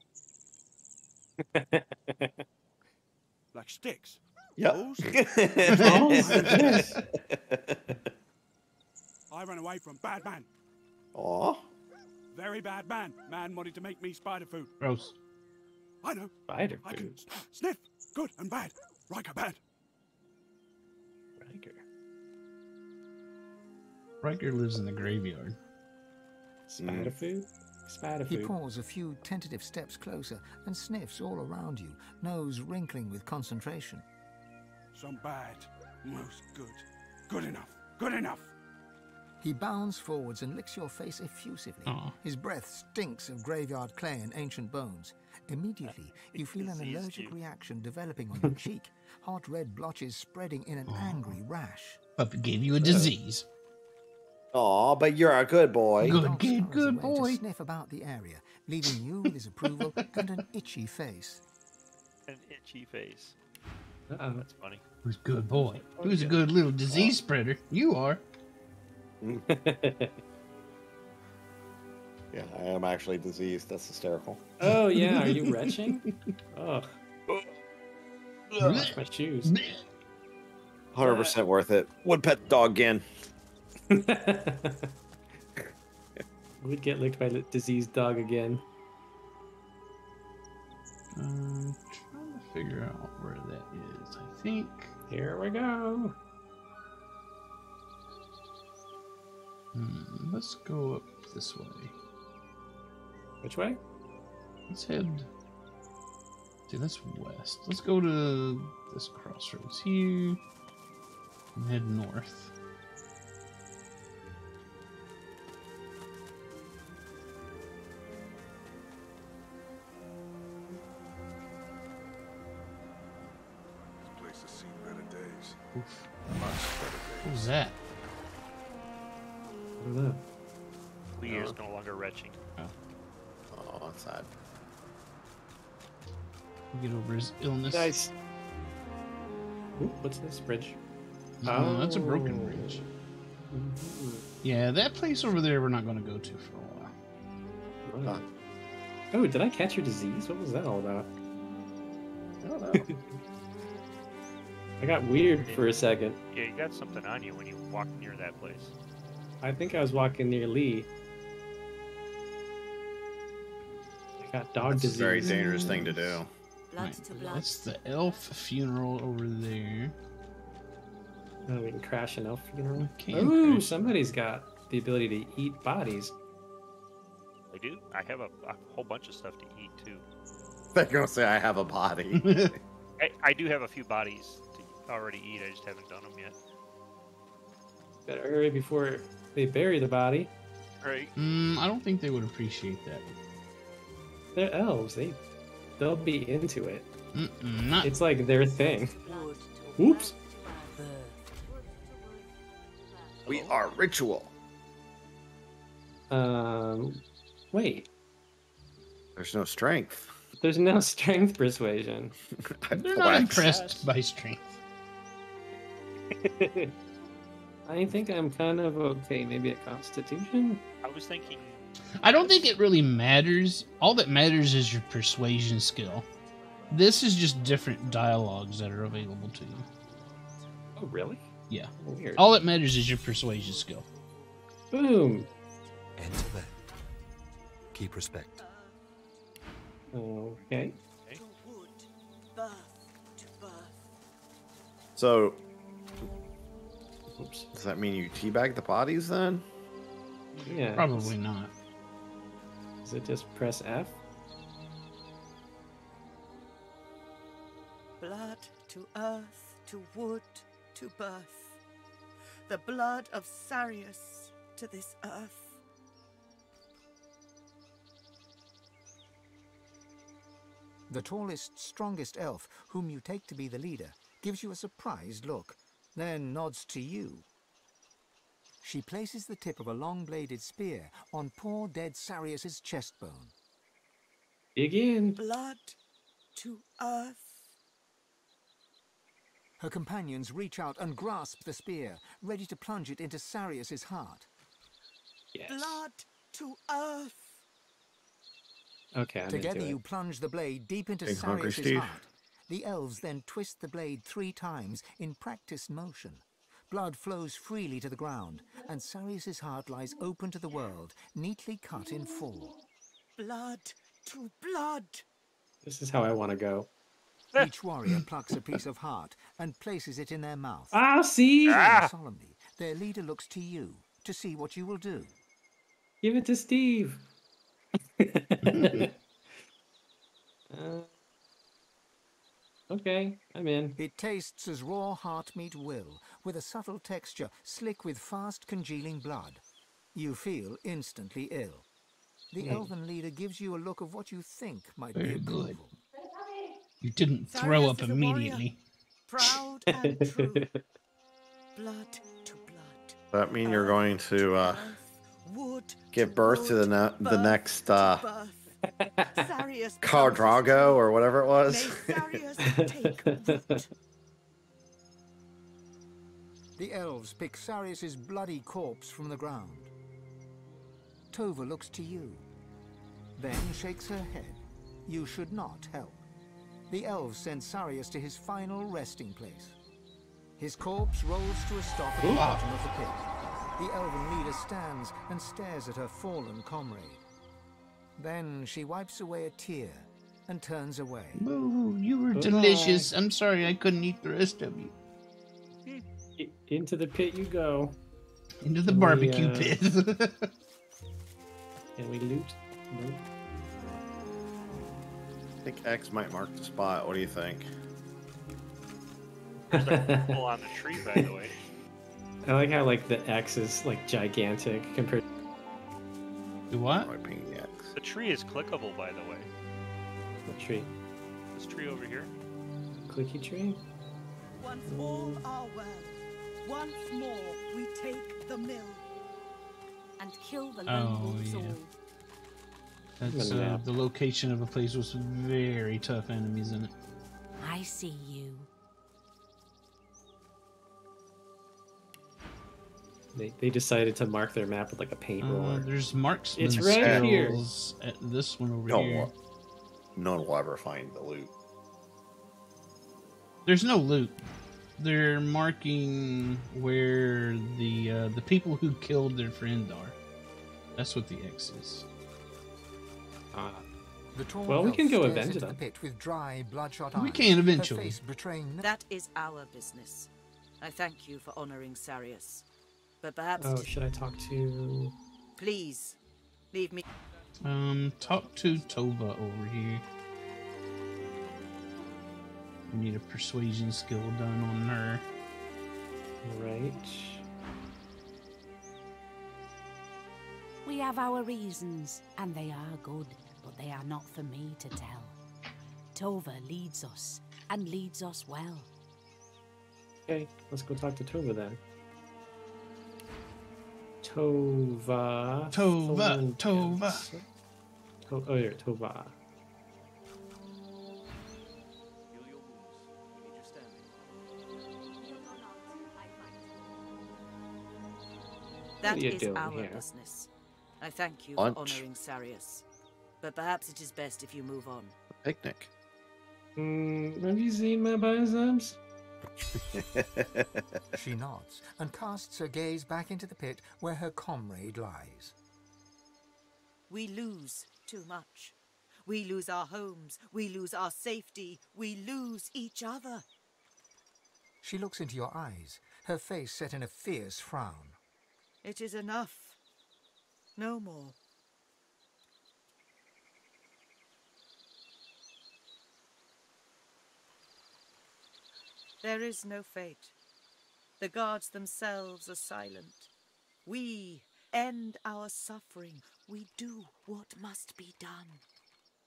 Like sticks. Yep. Balls? Yes. I ran away from bad man. Aw. Very bad man. Man wanted to make me spider food. Gross. I know. Spider I can food. sniff. Good and bad. Riker bad. Riker. Riker lives in the graveyard. Spider food? Spider He food. paws a few tentative steps closer and sniffs all around you, nose wrinkling with concentration. Some bad. Most good. Good enough. Good enough. He bounds forwards and licks your face effusively. Aw. His breath stinks of graveyard clay and ancient bones. Immediately, you feel an allergic reaction developing on your cheek, hot red blotches spreading in an angry rash. Puppy gave you a disease. Aw, but you're a good boy. Good kid, good boy. To sniff about the area, leaving you with his approval and an itchy face. An itchy face. Uh-oh. That's funny. Who's a good boy? Who's a good little disease spreader? You are. Yeah, I am actually diseased. That's hysterical. Oh, yeah. Are you retching? Oh. Wash my shoes. 100% worth it. Would pet the dog again. Would get licked by the diseased dog again. Trying to figure out where that is. I think. Here we go. Let's go up this way. Which way? Let's head. See, that's west. Let's go to this crossroads here and head north. This place has seen better days. Oof. Much better days. What was that? I don't know. Lee is no longer retching. Oh, that's sad. Get over his illness. Nice. Ooh, what's this bridge? Oh, that's a broken bridge. Yeah, that place over there we're not going to go to for a while. Oh, did I catch your disease? What was that all about? I don't know. I got weird for a second. Yeah, you got something on you when you walked near that place. I think I was walking near Lee. I got dog That's disease. a very dangerous thing to do. Blood to blood. That's the elf funeral over there. Oh, we can crash an elf funeral. can Ooh, crash. somebody's got the ability to eat bodies. I do. I have a whole bunch of stuff to eat too. They're gonna say I have a body. I do have a few bodies to already eat. I just haven't done them yet. Better hurry before they bury the body. Right. I don't think they would appreciate that. They're elves. They'll be into it. Not. It's like their thing. Oops. We are ritual. Wait. There's no strength. There's no strength persuasion. They're not impressed by strength. I think I'm kind of okay. Maybe a constitution? I was thinking... I don't think it really matters. All that matters is your persuasion skill. This is just different dialogues that are available to you. Oh, really? Yeah. Weird. All that matters is your persuasion skill. Boom. Enter there. Keep respect. Okay. So, oops. Does that mean you teabag the bodies then? Yeah. Probably not. Does it just press F? Blood to earth, to wood, to birth. The blood of Sarius to this earth. The tallest, strongest elf, whom you take to be the leader, gives you a surprised look, then nods to you. She places the tip of a long-bladed spear on poor dead Sarius's chest bone. Begin. Blood to earth. Her companions reach out and grasp the spear, ready to plunge it into Sarius's heart. Yes. Blood to earth. Okay, I'm Together into you it. plunge the blade deep into Big hungry Sarius's Steve. heart. The elves then twist the blade 3 times in practiced motion. Blood flows freely to the ground, and Sarius's heart lies open to the world, neatly cut in 4. Blood to blood. This is how I want to go. Each warrior plucks a piece of heart and places it in their mouth. Ah, see? Then solemnly, their leader looks to you to see what you will do. Give it to Steve. Okay, I'm in. It tastes as raw heart meat will, with a subtle texture, slick with fast congealing blood. You feel instantly ill. The elven leader gives you a look of what you think might be Very good. approval. You didn't throw Sarius up is a immediately. Proud and true. Blood to blood. That mean you're going to Wood give birth to the next birth. Sarius Khal Drago or whatever it was? May Sarius take root. The elves pick Sarius's bloody corpse from the ground. Tova looks to you, then shakes her head. You should not help. The elves send Sarius to his final resting place. His corpse rolls to a stop at the bottom of the pit. The elven leader stands and stares at her fallen comrade. Then she wipes away a tear and turns away. Ooh, you were delicious. I'm sorry I couldn't eat the rest of you. Into the pit you go. Into the Can barbecue we, pit. Can we loot? Nope. I think X might mark the spot. What do you think? There's a hole on the tree, by the way. I like how like the X is like gigantic compared. The what? The tree is clickable, by the way. What tree? This tree over here. Clicky tree. Once all are well. Once more we take the mill. And kill the lone wolves all. That's the location of a place with some very tough enemies in it. I see you. They decided to mark their map with like a paint roller. There's marksman It's right here. skills at this one over No here. one, no one will ever find the loot. There's no loot. They're marking where the people who killed their friend are. That's what the X is. The tall Well, we elf can go stares avenge into them. the pit with dry, bloodshot We eyes, can her eventually. face betraying That is our business. I thank you for honoring Sarius. But perhaps... Oh, should I talk to? Please, leave me... Talk to Tova over here. We need a persuasion skill done on her. Right. We have our reasons, and they are good, but they are not for me to tell. Tova leads us, and leads us well. Okay, let's go talk to Tova then. Tova. Tova. Oh, here, Tova. That What are you is doing our here? business. I thank you Lunch. for honoring Sarius. But perhaps it is best if you move on. Picnic. Have you seen my biceps? She nods and casts her gaze back into the pit where her comrade lies. We lose too much. We lose our homes. We lose our safety. We lose each other. She looks into your eyes, her face set in a fierce frown. It is enough. No more. There is no fate. The gods themselves are silent. We end our suffering. We do what must be done.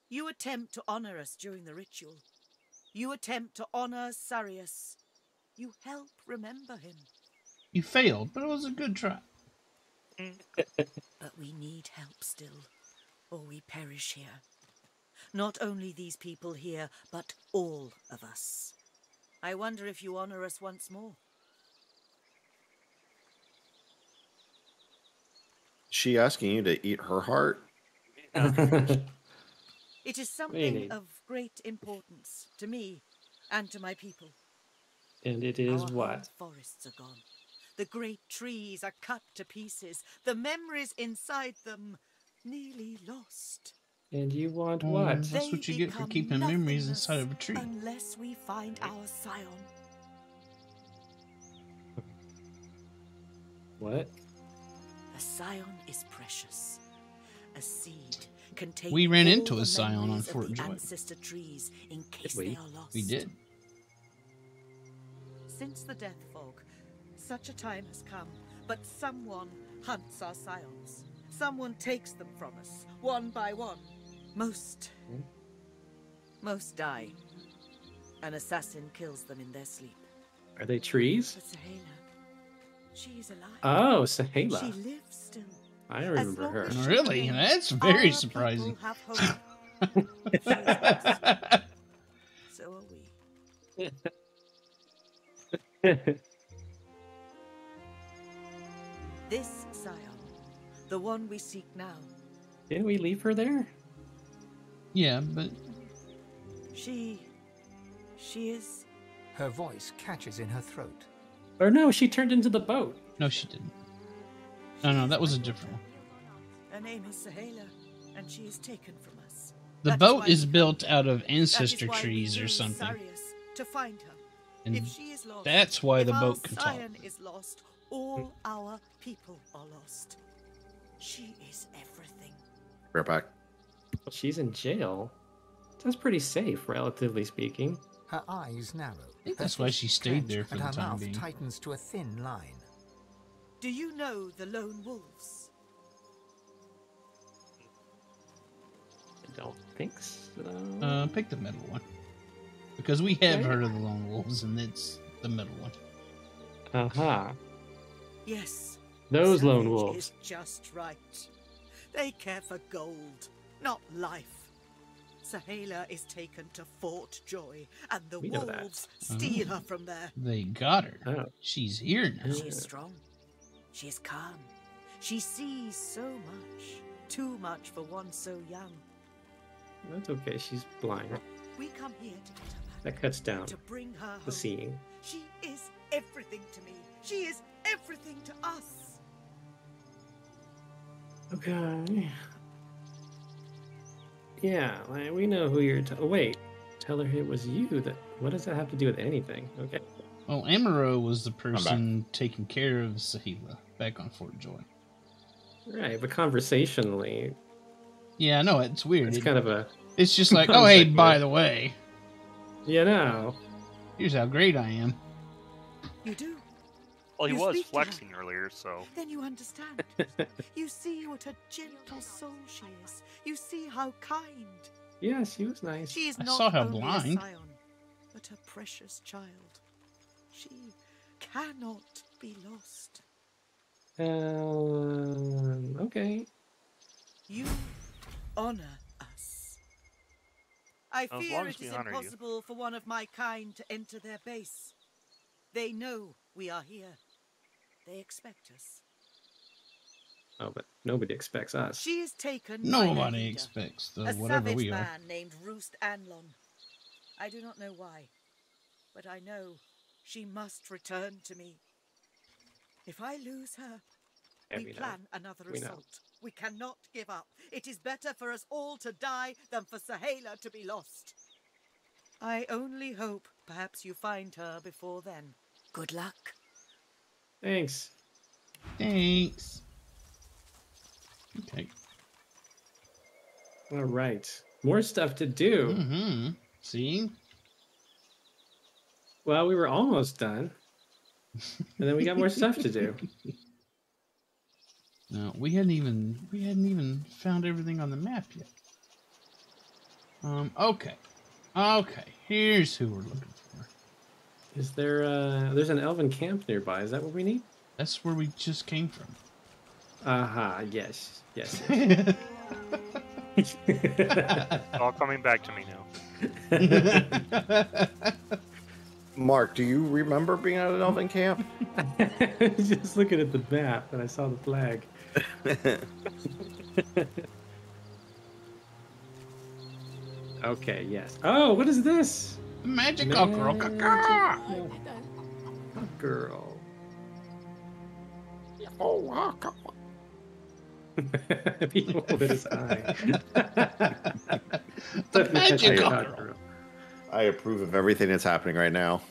You attempt to honor us during the ritual. You attempt to honor Sarius. You help remember him. You failed, but it was a good try. But we need help still, or we perish here. Not only these people here, but all of us. I wonder if you honor us once more. She asking you to eat her heart? It is something of great importance to me and to my people. And it is Our what? home forests are gone. The great trees are cut to pieces. The memories inside them nearly lost. And you want what? That's what you get for keeping memories inside of a tree. Unless we find our scion. What? A scion is precious. A seed containing We ran all into the a scion on memories of Fort the Joy. ancestor trees in case they are lost. We did. Since the death fog, such a time has come, but someone hunts our scions. Someone takes them from us, one by one. Most die. An assassin kills them in their sleep. Are they trees? But Sahela, she is alive. Oh, Sahela. She lives still. I remember her. Really? That's very surprising. Have hope. She is lost. So are we. This scion, the one we seek now. Didn't we leave her there? Yeah, but She is. Her voice catches in her throat. Or no, she turned into the boat. no, she didn't. No, that was a different one. Her name is Sahela, and she is taken from us. The That's boat why is we built come. out of That is ancestor why we trees or use something. Sarius to find her. And If she is lost, that's why if the our boat can talk. scion is lost, all our people are lost. She is everything. Right back. Well, she's in jail. That's pretty safe, relatively speaking. Her eyes narrow. I think her that's why fists she stayed there clench, for and the her time mouth being. tightens to a thin line. Do you know the lone wolves? I don't think so. Pick the middle one. Because we have Okay. heard of the Lone Wolves, and it's the middle one. Uh-huh. Yes. Those lone Savage wolves. is just right. They care for gold, not life. Sahela is taken to Fort Joy, and the We know that. wolves steal her from there. They got her. Oh. She's here now. She is strong. She is calm. She sees so much. Too much for one so young. That's okay, she's blind. We come here to get her back. That cuts down To bring her the home. seeing. She is everything to me. She is everything to us. Okay. Yeah, like, we know who you're. Oh, wait, tell her it was you. That. What does that have to do with anything? Okay. Well, Amaro was the person taking care of Sahela back on Fort Joy. Right, but conversationally, Yeah, I know, it's weird. it's kind of a. It's just like, oh, hey, concept, by but- the way, You know. here's how great I am. You do. Well, he You was speak to her. flexing earlier, so. Then you understand. You see what a gentle soul she is. You see how kind. Yeah, she was nice. She is I not saw how only blind. a scion, but a precious child. She cannot be lost. Okay. You honor us. I As fear long as it we is honor you. impossible for one of my kind to enter their base. They know we are here. They expect us. Oh, but nobody expects us. She is taken by their Nobody leader, expects a whatever savage we are. man named Roost Anlon. I do not know why, but I know she must return to me. If I lose her, Yeah, we we know. plan another We know. assault. We cannot give up. It is better for us all to die than for Sahela to be lost. I only hope perhaps you find her before then. Good luck. Thanks. Thanks. Okay. All right. More stuff to do. Mm-hmm. See? Well, we were almost done. And then we got more stuff to do. No, we hadn't even found everything on the map yet. Okay. Okay, here's who we're looking for. Is there there's an elven camp nearby. Is that what we need? That's where we just came from. Yes. Yes. It's all coming back to me now. Mark, do you remember being at an elven camp? Just looking at the map and I saw the flag. Okay, yes. Oh, what is this? Magical girl. Girl. People with his eye. The magical girl. I approve of everything that's happening right now.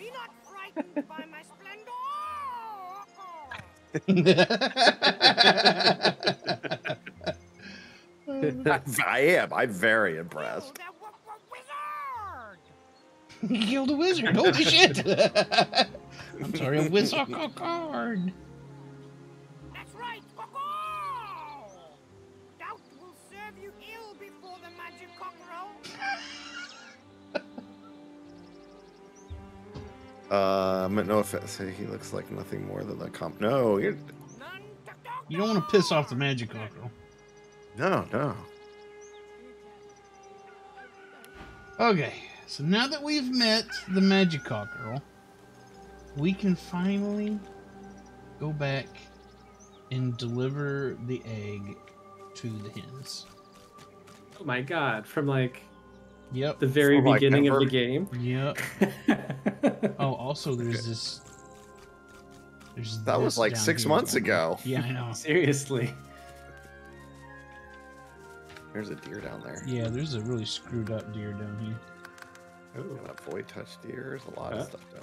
I am. I'm very impressed. You killed a wizard. Holy shit. I'm sorry, a wizard card. That's right, doubt will serve you ill before the magic cockerel. No offense. He looks like nothing more than the comp. No, you don't want to piss off the magic cockerel. No. Okay, so now that we've met the magic cockerel, we can finally go back and deliver the egg to the hens. Oh my god, from like the very beginning of the game. Yep. Oh, also there's this. That was like 6 months ago. Yeah, I know. Seriously. There's a deer down there. Yeah, there's a really screwed up deer down here. Oh, avoid touch deer. There's a lot of stuff down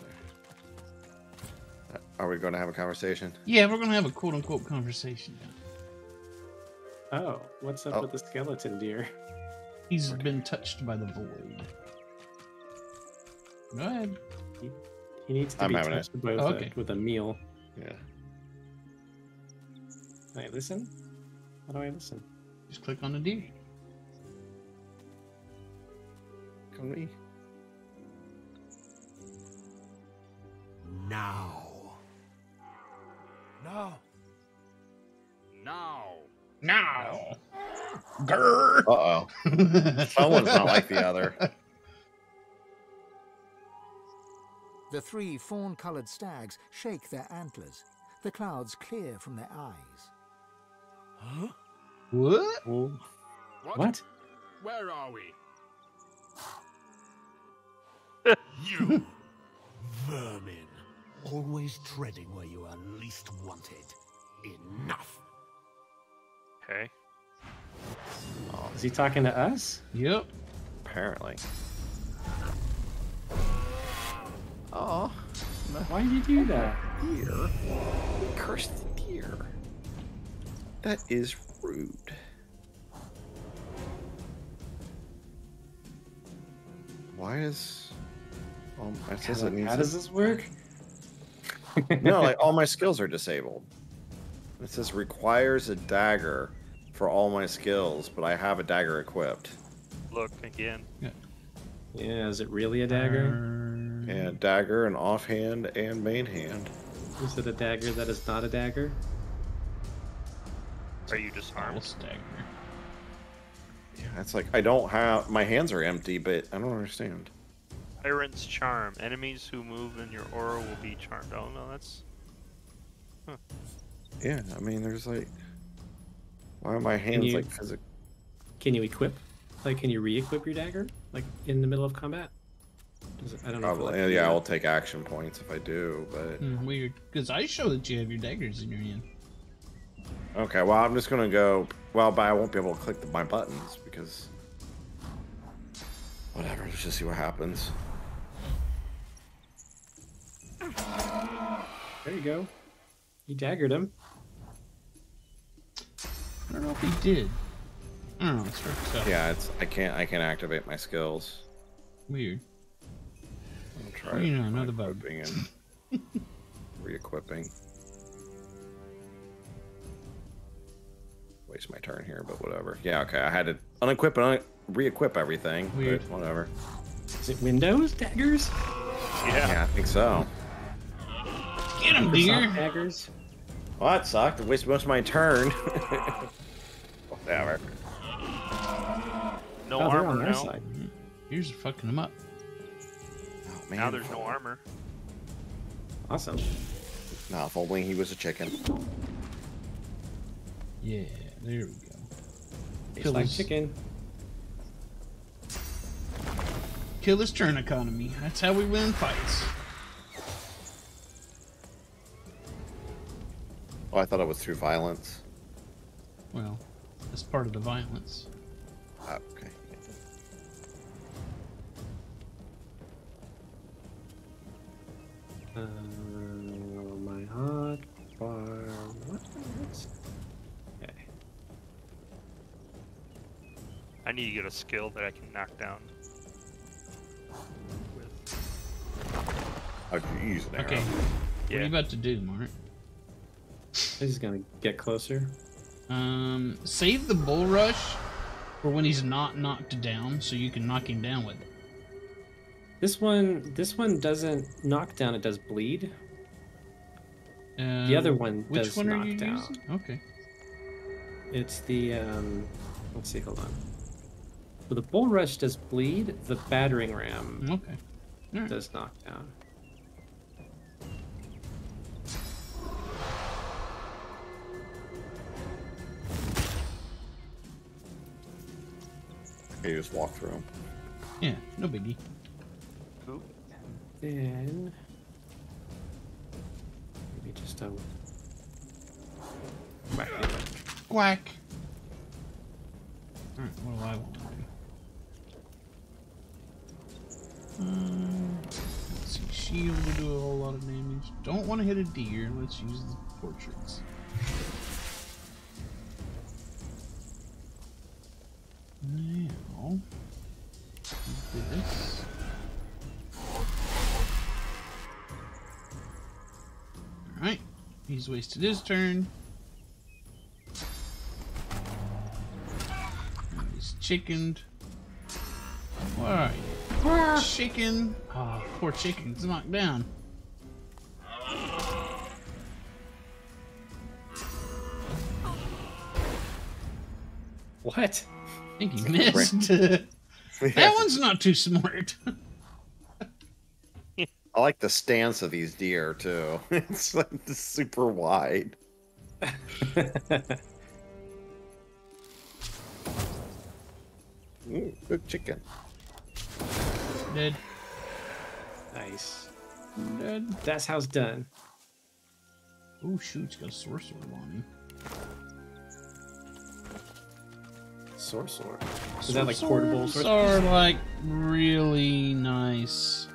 there. Are we going to have a conversation? Yeah, we're going to have a quote-unquote conversation now. Oh, what's up with the skeleton deer? He's been touched by the void. Go ahead. He needs to be touched with a meal. Yeah. Can I listen? How do I listen? Just click on the deer. Come to me. Now. No. Now. Grrr. Uh-oh. Someone's not like the other. The three fawn-colored stags shake their antlers. The clouds clear from their eyes. Huh? What? What? Where are we? You vermin, always treading where you are least wanted. Enough. Okay. Oh, is he talking to us? Yep. Apparently. Oh. Why did you do that? Deer. Curse the deer. That is rude. Why is... How does this work? No, like all my skills are disabled. It says requires a dagger for all my skills, but I have a dagger equipped. Look again. Yeah, is it really a dagger? Yeah, dagger and offhand and main hand. Is it a dagger that is not a dagger? Are you disarmed? Stagger. Yeah, it's like I don't have my hands are empty, but I don't understand. Tyrant's Charm. Enemies who move in your aura will be charmed. Oh no, that's. Huh. Yeah, I mean, there's like, why are my hands like physical? Can you equip? Like, can you re-equip your dagger? Like in the middle of combat? I don't know. Probably. Yeah, I'll take action points if I do, but weird, because I show that you have your daggers in your hand. Okay, well, I'm just gonna go. Well, but I won't be able to click my buttons because whatever. Let's just see what happens. There you go. He daggered him. I don't know if he did. I don't know. It's hard to Yeah, I can't activate my skills. Weird. I'll try. You know, another bug. And re-equipping. Waste my turn here, but whatever. Yeah, okay. I had to unequip and re-equip everything. Weird. But whatever. Is it Windows daggers? Yeah, I think so. Get him, dear. Daggers. Well, that sucked. I wasted most of my turn. Whatever. No they're armor on our now. side. Yours are fucking them up. Oh, man. Now there's no armor. Awesome. No, if only he was a chicken. Yeah, there we go. It's like chicken. Kill his turn economy. That's how we win fights. Oh, I thought it was through violence. Well, that's part of the violence. Oh, okay. My hot bar. What? Okay. I need to get a skill that I can knock down. I could use an arrow. Okay. What are you about to do, Mark? This is gonna get closer. Save the bull rush for when he's not knocked down, so you can knock him down with it. This one doesn't knock down. It does bleed. The other one which does one knock are you down. using? Okay. It's the let's see. Hold on. So the bull rush does bleed. The battering ram okay does knock down. You just walk through them. Yeah, no biggie. Cool. Then maybe just a whack it. Quack. Alright, what do I want to do? Let's see, shield will do a whole lot of damage. Don't want to hit a deer. Let's use the portraits. Now, this. Alright, he's wasted his turn. He's chickened. Where are you? Chicken. Oh, poor chicken's knocked down. What? I think he missed. That one's not too smart. I like the stance of these deer too. It's like super wide. Ooh, good chicken. Dead. Nice. Dead. That's how it's done. Oh shoot, he's got a sorcerer on him. Sorcerer. Is that like portable? Sorcerers are like really nice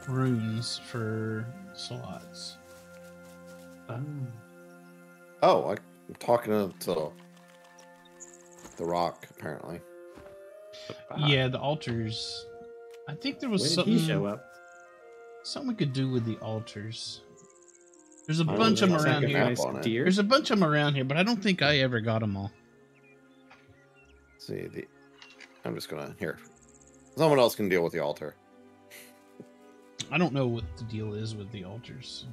runes for slots. Oh, I'm talking to the rock apparently. Yeah, the altars. I think there was When did something. he show up? Something we could do with the altars. There's a I don't bunch know, of them it's around like a here. map on it. There's a bunch of them around here, but I don't think I ever got them all. Let's see I'm just gonna here. Someone else can deal with the altar. I don't know what the deal is with the altars.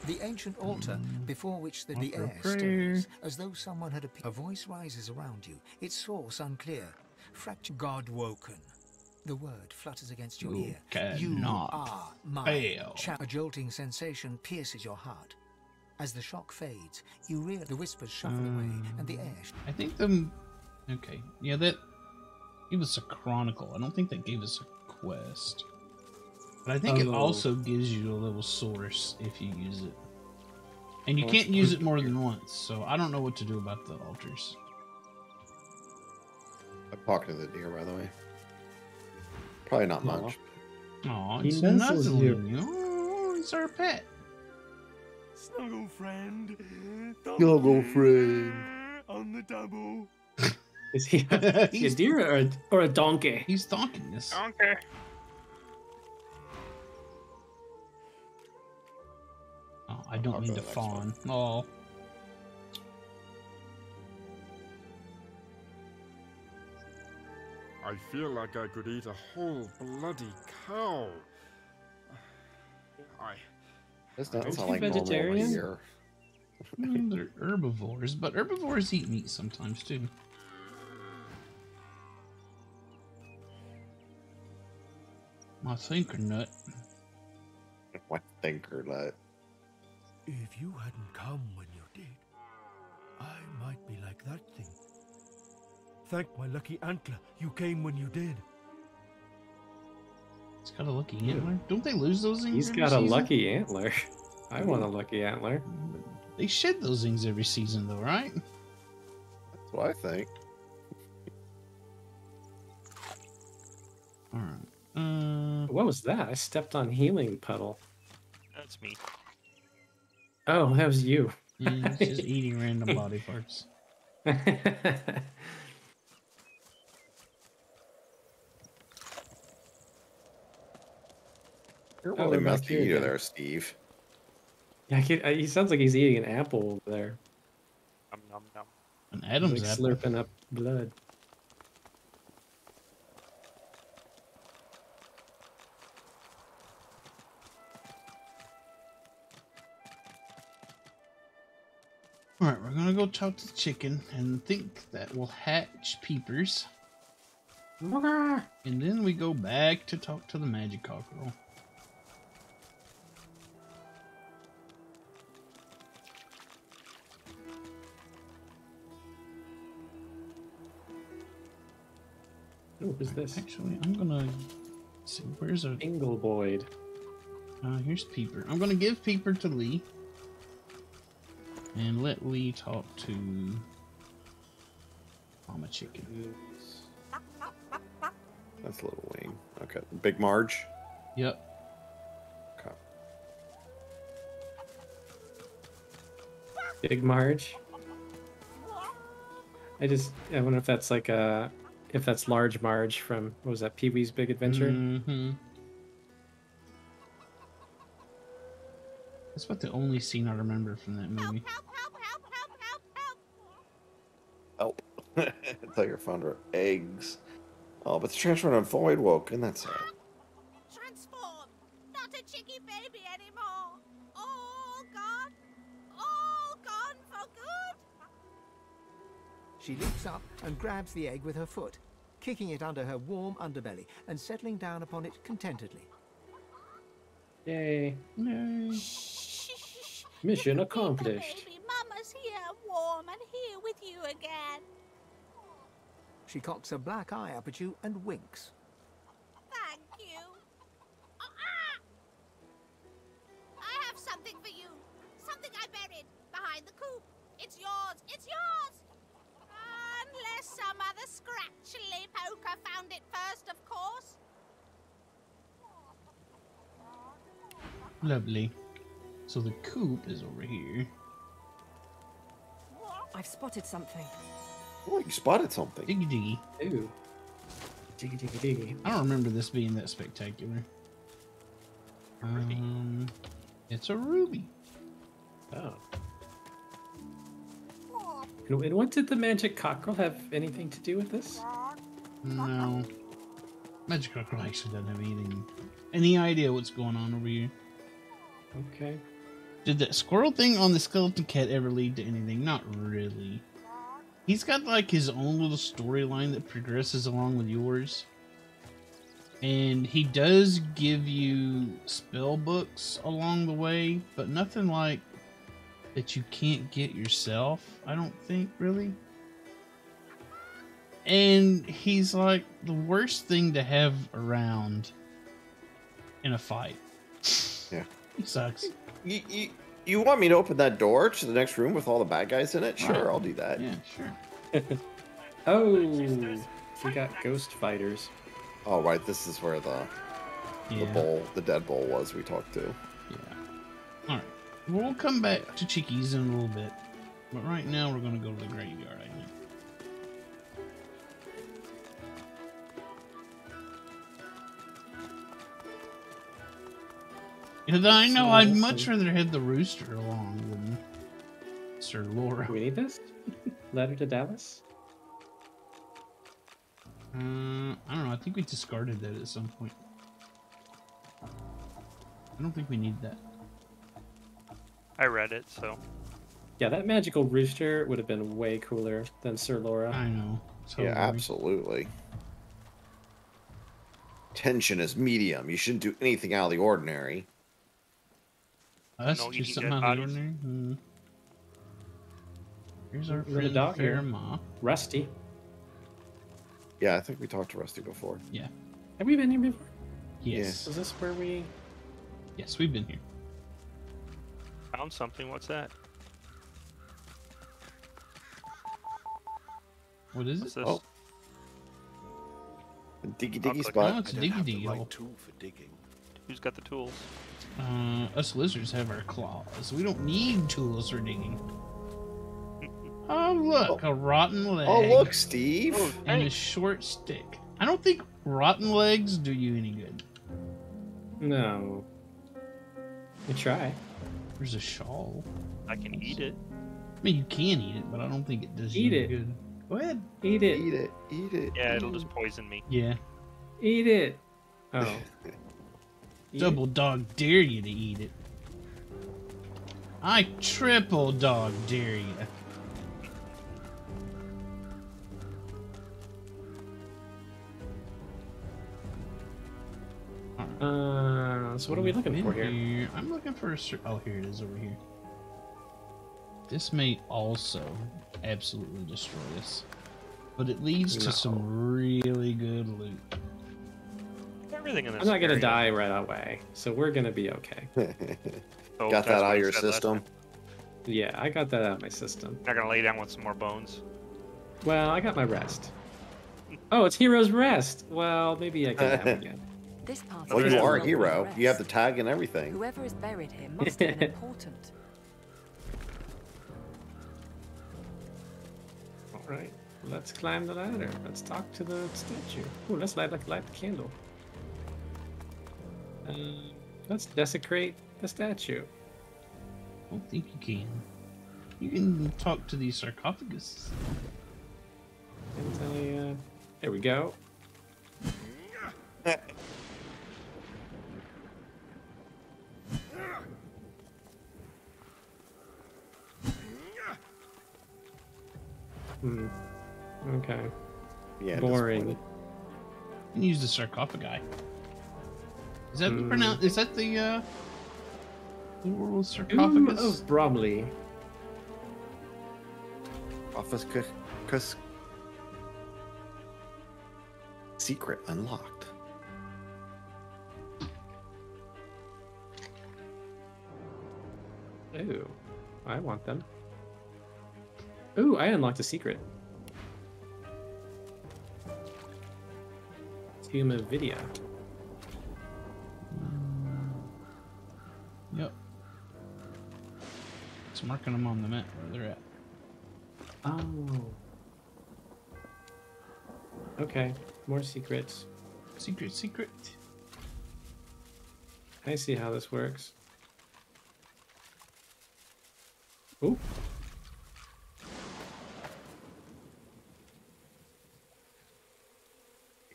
The ancient altar before which the air prayer. stirs, as though someone had a voice rises around you, its source unclear. Fracture God woken. The word flutters against your ear. You Cannot are my fail. A jolting sensation pierces your heart. As the shock fades, you realize the whispers shuffle away and the air. I think the... Okay, yeah, that gave us a chronicle. I don't think that gave us a quest. But I think it also gives you a little source if you use it. And you can't use it more than once, so I don't know what to do about the altars. I'm talking to the deer, by the way. Probably not much. Aw, He it's nuzzles you. nuzzling you. Oh, it's our pet. Snuggle friend. Snuggle friend. On the double. Is he a deer or a donkey? He's donking us. Donkey. Oh, I don't mean to fawn. Oh. I feel like I could eat a whole bloody cow. That's not Aren't sound you like vegetarian? normal here. They're herbivores, but herbivores eat meat sometimes too. My thinker nut. My thinker nut. If you hadn't come when you did, I might be like that thing. Thank my lucky antler you came when you did. It's got a lucky antler. Don't they lose those things? He's every got a season? lucky antler. I want a lucky antler. They shed those things every season, though, right? That's what I think. All right. What was that? I stepped on healing puddle. That's me. Oh, that was you. Yeah, it's just eating random body parts. You're Oh, really we're back messy here eater again. there, Steve. Yeah, he sounds like he's eating an apple over there. Nom nom nom. An Adam's like apple. slurping up blood. Alright, we're gonna go talk to the chicken and think that we'll hatch peepers. And then we go back to talk to the magic cockerel. What is this? Actually, I'm gonna see where's a Ingleboyd. Here's Peeper. I'm gonna give Peeper to Lee. And let Lee talk to Mama Chicken. That's a little wing. Okay. Big Marge? Yep. Okay. Big Marge. I wonder if that's like if that's Large Marge from, what was that, Pee-wee's Big Adventure? Mm-hmm. That's about the only scene I remember from that movie. Help. I thought you were found her eggs. Oh, but the transfer on Void woke, and that's it. Transform! Not a chicky baby anymore! All gone! All gone for good! She leaps up and grabs the egg with her foot, kicking it under her warm underbelly and settling down upon it contentedly. Yay. Yay. Mission accomplished. Baby, Mama's here, warm and here with you again. She cocks a black eye up at you and winks. Thank you. Ah! I have something for you. Something I buried behind the coop. It's yours. It's yours. Unless some other scratchly poker found it first, of course. Lovely. So the coop is over here. I've spotted something. Oh, you spotted something. Diggy diggy. Ooh. Diggy diggy diggy. I don't remember this being that spectacular. It's a ruby. Oh. And what did the magic cockerel have anything to do with this? No. Magic Cockerel actually doesn't have any idea what's going on over here. Okay. Did that squirrel thing on the skeleton cat ever lead to anything? Not really. He's got like his own little storyline that progresses along with yours. And he does give you spell books along the way, but nothing like that you can't get yourself, I don't think, really. And he's like the worst thing to have around in a fight. Yeah. He sucks. You want me to open that door to the next room with all the bad guys in it? Sure, Right. I'll do that. Yeah, sure. Oh, we got ghost fighters. Oh, right. This is where the dead bull was we talked to. Yeah. All right. We'll come back to Chickies in a little bit. But right now we're going to go to the graveyard, I think. Because I know I'd much rather have the rooster along than Sir Laura. Do we need this? Letter to Dallas? I don't know. I think we discarded that at some point. I don't think we need that. I read it, so. Yeah, that magical rooster would have been way cooler than Sir Laura. I know. Yeah, absolutely. Tension is medium. You shouldn't do anything out of the ordinary. That's No just eating something dead out of the bodies. ordinary. Here's our The friend dog here. Fairma. Rusty. Yeah, I think we talked to Rusty before. Yeah. Have we been here before? Yes. Is this where we... Yes, we've been here. Found something. What's that? What is What's it? this? Oh. A diggy I'll diggy click spot. No, it's a I don't diggy have the diggy right hole. tool for digging. Who's got the tools? Us lizards have our claws. We don't need tools for digging. Oh, look, a rotten leg. Oh, look, Steve. Oh, And a thanks. short stick. I don't think rotten legs do you any good. No. We try. There's a shawl. I can eat it. I mean, you can eat it, but I don't think it does Eat you it. any good. Go ahead. Eat it. Eat it. Eat it. Yeah, it'll just poison me. Yeah. Eat it. Oh. Eat Double dog dare you to eat it. I triple dog dare you. So what are we looking for here? I'm looking for a... Oh, here it is over here. This may also absolutely destroy us. But it leads to some really good loot. Everything in this. I'm not gonna area. die right away, so we're gonna be okay. Oh, Got that's that what out of it your said last system? time. Yeah, I got that out of my system. Not gonna lay down with some more bones. Well, I got my rest. Oh, it's Hero's Rest. Well, maybe I can have it again. This part Well, is you are a not hero. rest. You have the tag and everything. Whoever is buried here must have been important. All right, let's climb the ladder. Let's talk to the statue. Ooh, let's light the candle. Let's desecrate the statue. I don't think you can. You can talk to the sarcophagus. And there we go. Okay. Yeah. Boring. You can use the sarcophagi. Is that the pronoun? Is that the plural sarcophagus? Tomb of Bromley. Office secret unlocked. Ooh, I want them. Ooh, I unlocked a secret. Tomb of Vidya. Yep. It's marking them on the map where they're at. Oh. Okay, more secrets. Secret, secret. I see how this works. Ooh.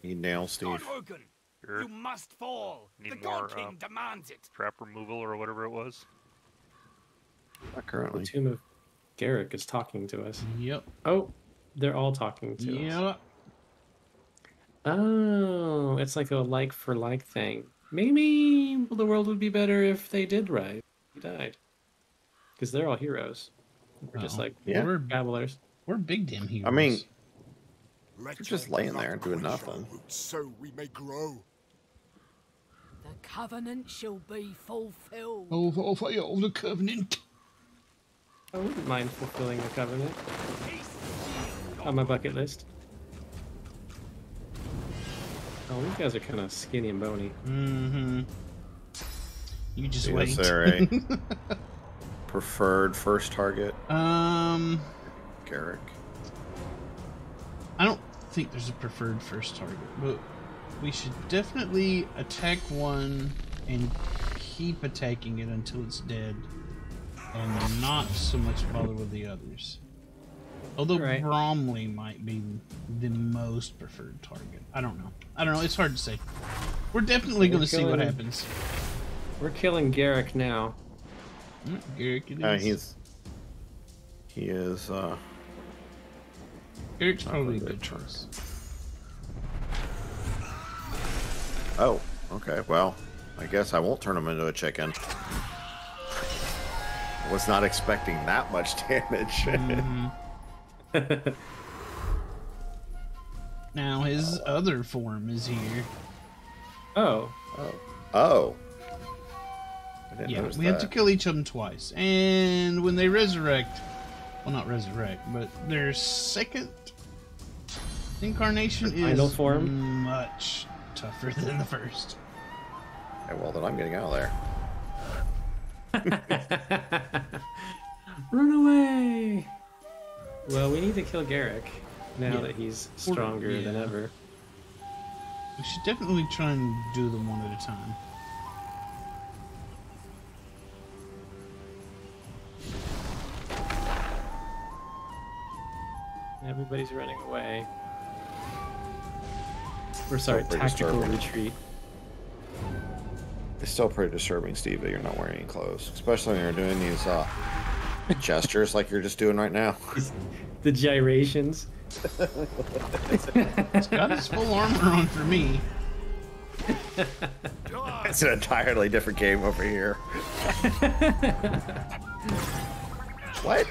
You nail, Steve. You must fall. Need The more God King demands it. trap removal or whatever it was. Not currently. The Tomb of Garrick is talking to us. Yep. Oh, they're all talking to us. Yep. Oh, it's like a like for like thing. Maybe the world would be better if they did rise. He died. Because they're all heroes. We're just like travelers. We're big damn heroes. I mean, you're just laying there doing nothing. So we may grow. The covenant shall be fulfilled. Oh, the covenant. I wouldn't mind fulfilling the covenant. On my bucket list. Oh, these guys are kind of skinny and bony. Mm-hmm. You just wait. Is there a preferred first target? Garrick. I don't think there's a preferred first target, but we should definitely attack one and keep attacking it until it's dead, and not so much bother with the others. Although Bromley might be the most preferred target. I don't know. It's hard to say. We're definitely going to see what happens. We're killing Garrick now. Garrick it is. He is, Garrick's probably a good choice. Oh, okay. Well, I guess I won't turn him into a chicken. Was not expecting that much damage. Now his other form is here. Oh. Yeah, we have to kill each of them twice. And when they resurrect, well, not resurrect, but their second incarnation is final form much tougher than the first. Okay, well, then I'm getting out of there. Run away! Well, we need to kill Garrick now that he's stronger than ever. We should definitely try and do them one at a time. Everybody's running away. We're sorry, Pretty tactical disturbing. retreat. It's still pretty disturbing, Steve, that you're not wearing any clothes. Especially when you're doing these gestures like you're just doing right now. The gyrations. It's got his full armor on for me. It's an entirely different game over here. What?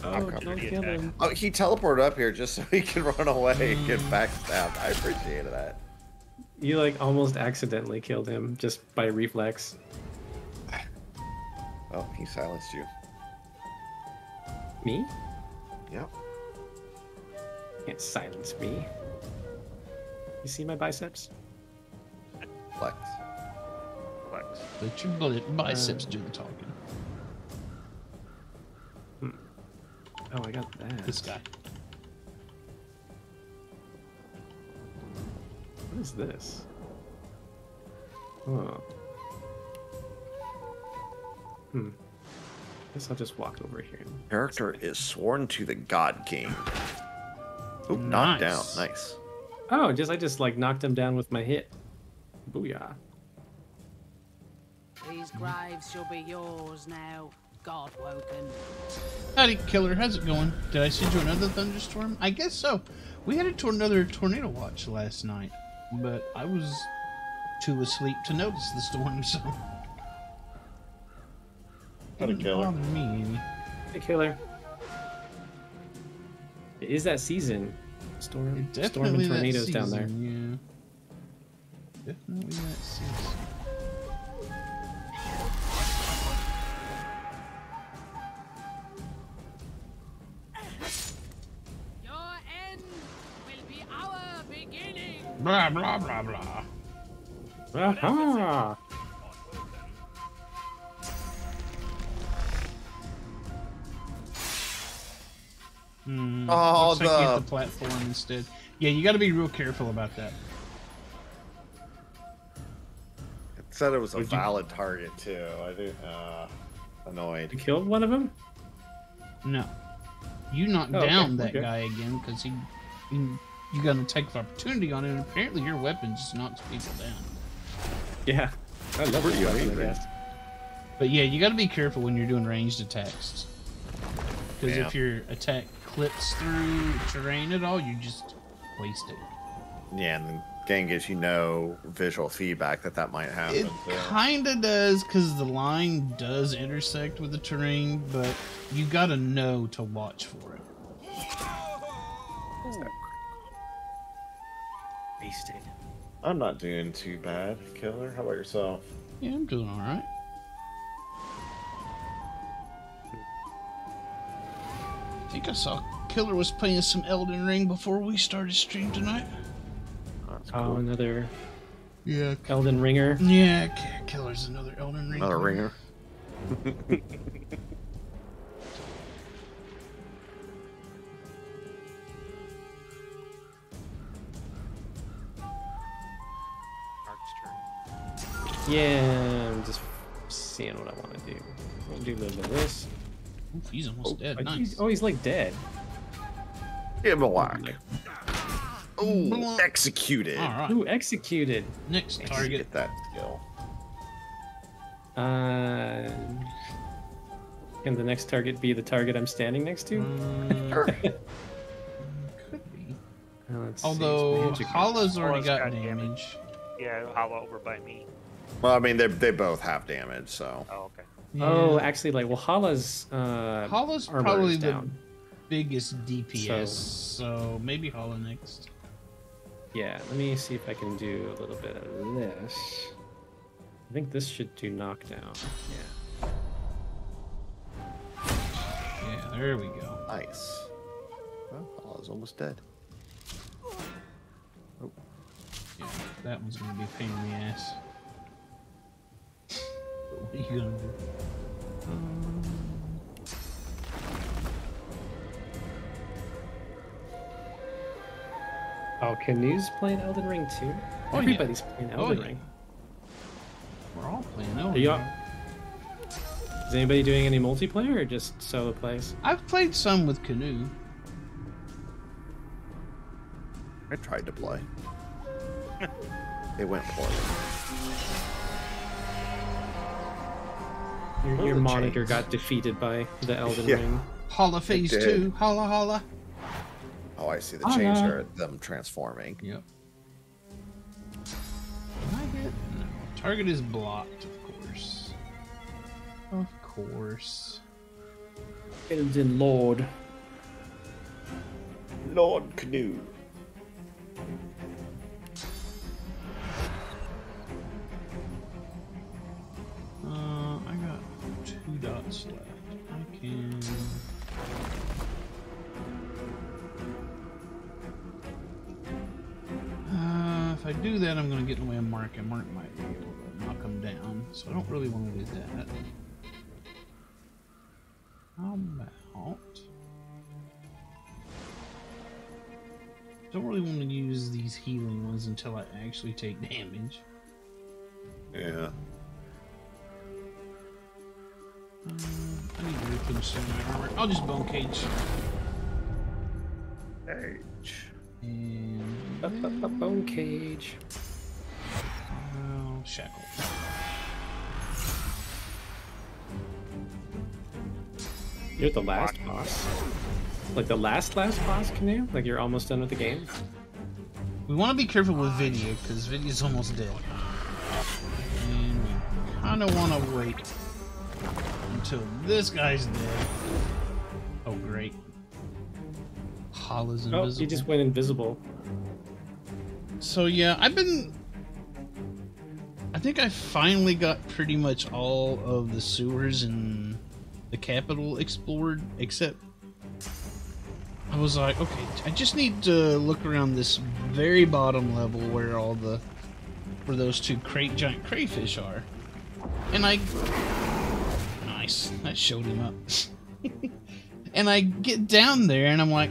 Don't kill him. Oh, he teleported up here just so he can run away and get backstabbed. I appreciated that. You like almost accidentally killed him just by reflex. Oh, he silenced you. Me? Yep. Can't silence me. You see my biceps? Flex. Let your biceps do the talking. Oh, I got that. This guy. What is this? Oh. Guess I'll just walk over here. Character is sworn to the God King. Ooh, knocked down. Nice. Oh, I just like knocked him down with my hit. Booyah. These graves shall be yours now, God woken. Howdy, killer. How's it going? Did I send you another thunderstorm? I guess so. We had another tornado watch last night, but I was too asleep to notice the storm, so... Howdy, killer. Me any. Hey, killer. It is that season. Storm and tornadoes down there. Yeah. Definitely that season. Your end will be our beginning. Blah, blah, blah, blah. Aha! Oh, looks like you hit the platform instead. Yeah, you got to be real careful about that. It said it was a valid target too. I do. Annoyed. You killed one of them? No, you knocked Oh, okay, down that okay. guy again because you got an attack of opportunity on it, and apparently your weapon just knocks people down. Yeah. I love Were you weapon, I angry? guess. But yeah, you got to be careful when you're doing ranged attacks. Because Yeah. if your attack clips through terrain at all, you just waste it. Yeah, and the game gives you no visual feedback that might happen. It kind of does, because the line does intersect with the terrain, but you got to know to watch for it. Wasted. I'm not doing too bad, Killer. How about yourself? Yeah, I'm doing all right. I think I saw Killer was playing some Elden Ring before we started stream tonight. Oh, another Yeah, Elden Ringer. Yeah, Killer's another Elden Ring. Another ringer. Yeah, I'm just seeing what I want to do. I'm gonna do a little bit of this. Oof, he's almost dead. Nice. He's like dead. Give him a whack. Ooh, executed. All right. Ooh, executed. Next target. Get that skill. Can the next target be the target I'm standing next to? Could be. Let's see, Although it's magic. Hollow's already got got damage. Yeah, Hollow over by me. Well, I mean, they both have damage, so. Oh, okay. Oh, actually, like, well, Hala's Hollow's armor probably is the down. biggest DPS, so maybe Hollow next. Yeah, let me see if I can do a little bit of this. I think this should do knockdown. Yeah. Yeah, there we go. Nice. Well, I was almost dead. Oh. Yeah, that one's gonna be a pain in the ass. What are you gonna do? Oh, Canoe's playing Elden Ring too? Oh, Everybody's yeah. playing Oh, Elden yeah. Ring. We're all playing Are Elden you Ring. Is anybody doing any multiplayer or just solo plays? I've played some with Canoe. I tried to play. It went poorly. Your monitor got defeated by the Elden Yeah. Ring. Holla Phase 2. Holla holla. Oh, I see the Oh, change no. there, them transforming. Yep. Can I hit? No. Target is blocked, of course. Of course. Elden Lord. Lord Canoe. I got 2 dots left. I can. If I do that, I'm going to get in the way of Mark, and Mark might be able to knock him down. So I don't really want to do that. How about? Don't really want to use these healing ones until I actually take damage. Yeah. I need to replenish some of my armor. I'll just bone cage. Cage. And Bone cage. Shackle. You're the last boss. Like the last boss, Canoe? Like you're almost done with the game? We want to be careful with Video, because Video's almost dead. And we kind of want to wait until this guy's dead. Oh, great. Hollow's invisible. Oh, he just went invisible. So yeah, I think I finally got pretty much all of the sewers in the capital explored, except I was like, okay, I just need to look around this very bottom level where where those 2 giant crayfish are. And nice, that showed him up. And I get down there and I'm like,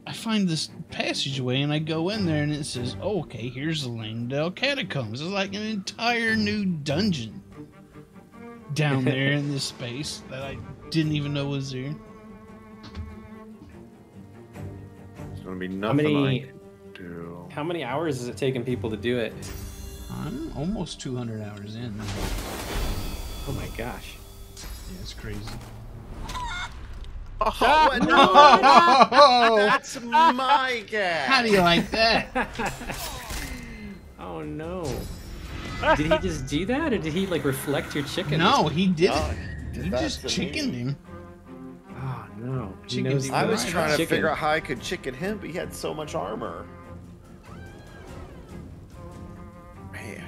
I find this passageway and I go in there and it says, oh, okay, here's the Langdale Catacombs. It's like an entire new dungeon down there in this space that I didn't even know was there. It's gonna be nothing I can do. How many hours is it taking people to do it? I'm almost 200 hours in. Oh my gosh. Yeah, it's crazy. Oh, what? No! That's my gas. How do you like that? Oh no. Did he just do that, or did he like reflect your chicken? No, he didn't. Oh, He just chickened him. Oh no. He Chicken knows I was he's trying to chicken. figure out how I could chicken him, but he had so much armor. Man.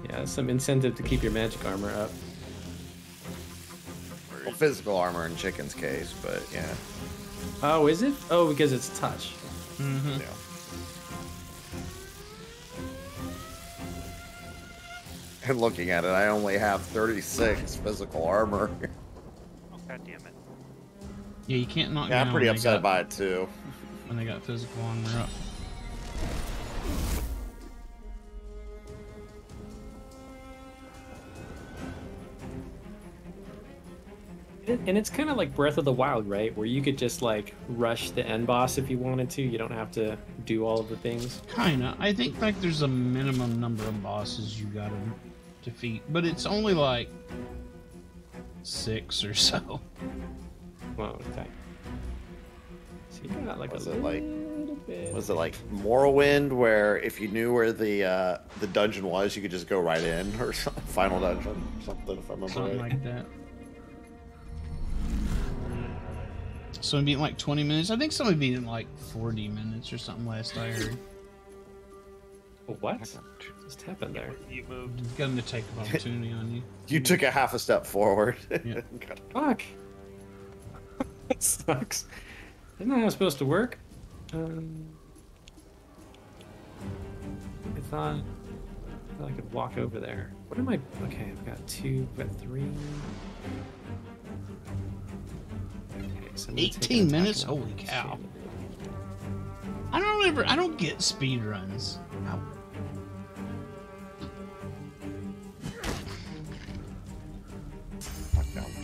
Yeah, some incentive to keep your magic armor up. Well, physical armor in chicken's case, but yeah. Oh, is it? Oh, because it's touch. Mm-hmm. Yeah. And looking at it, I only have 36 physical armor. Oh, God damn it. Yeah, you can't knock Yeah, down I'm pretty when they upset got- by it too. When they got physical armor up. And it's kind of like Breath of the Wild, right? Where you could just like rush the end boss if you wanted to. You don't have to do all of the things. Kinda. I think like there's a minimum number of bosses you gotta defeat, but it's only like 6 or so. Well, okay. So you got like Was a it like little bit. Was it like Morrowind, where if you knew where the dungeon was, you could just go right in, or something, final dungeon, something if I remember Something right. like that. So we beat in like 20 minutes. I think somebody beat in like 40 minutes or something last I heard. What just happened there? You moved. Got him to take an opportunity on you. You took a half a step forward. Yeah. Fuck. That sucks. Isn't that how it's supposed to work? I thought I could walk over there. What am I? Okay, I've got 2, I've got 3. Okay, so I'm gonna take 18 an attack minutes? now. Holy cow. I don't get speed runs.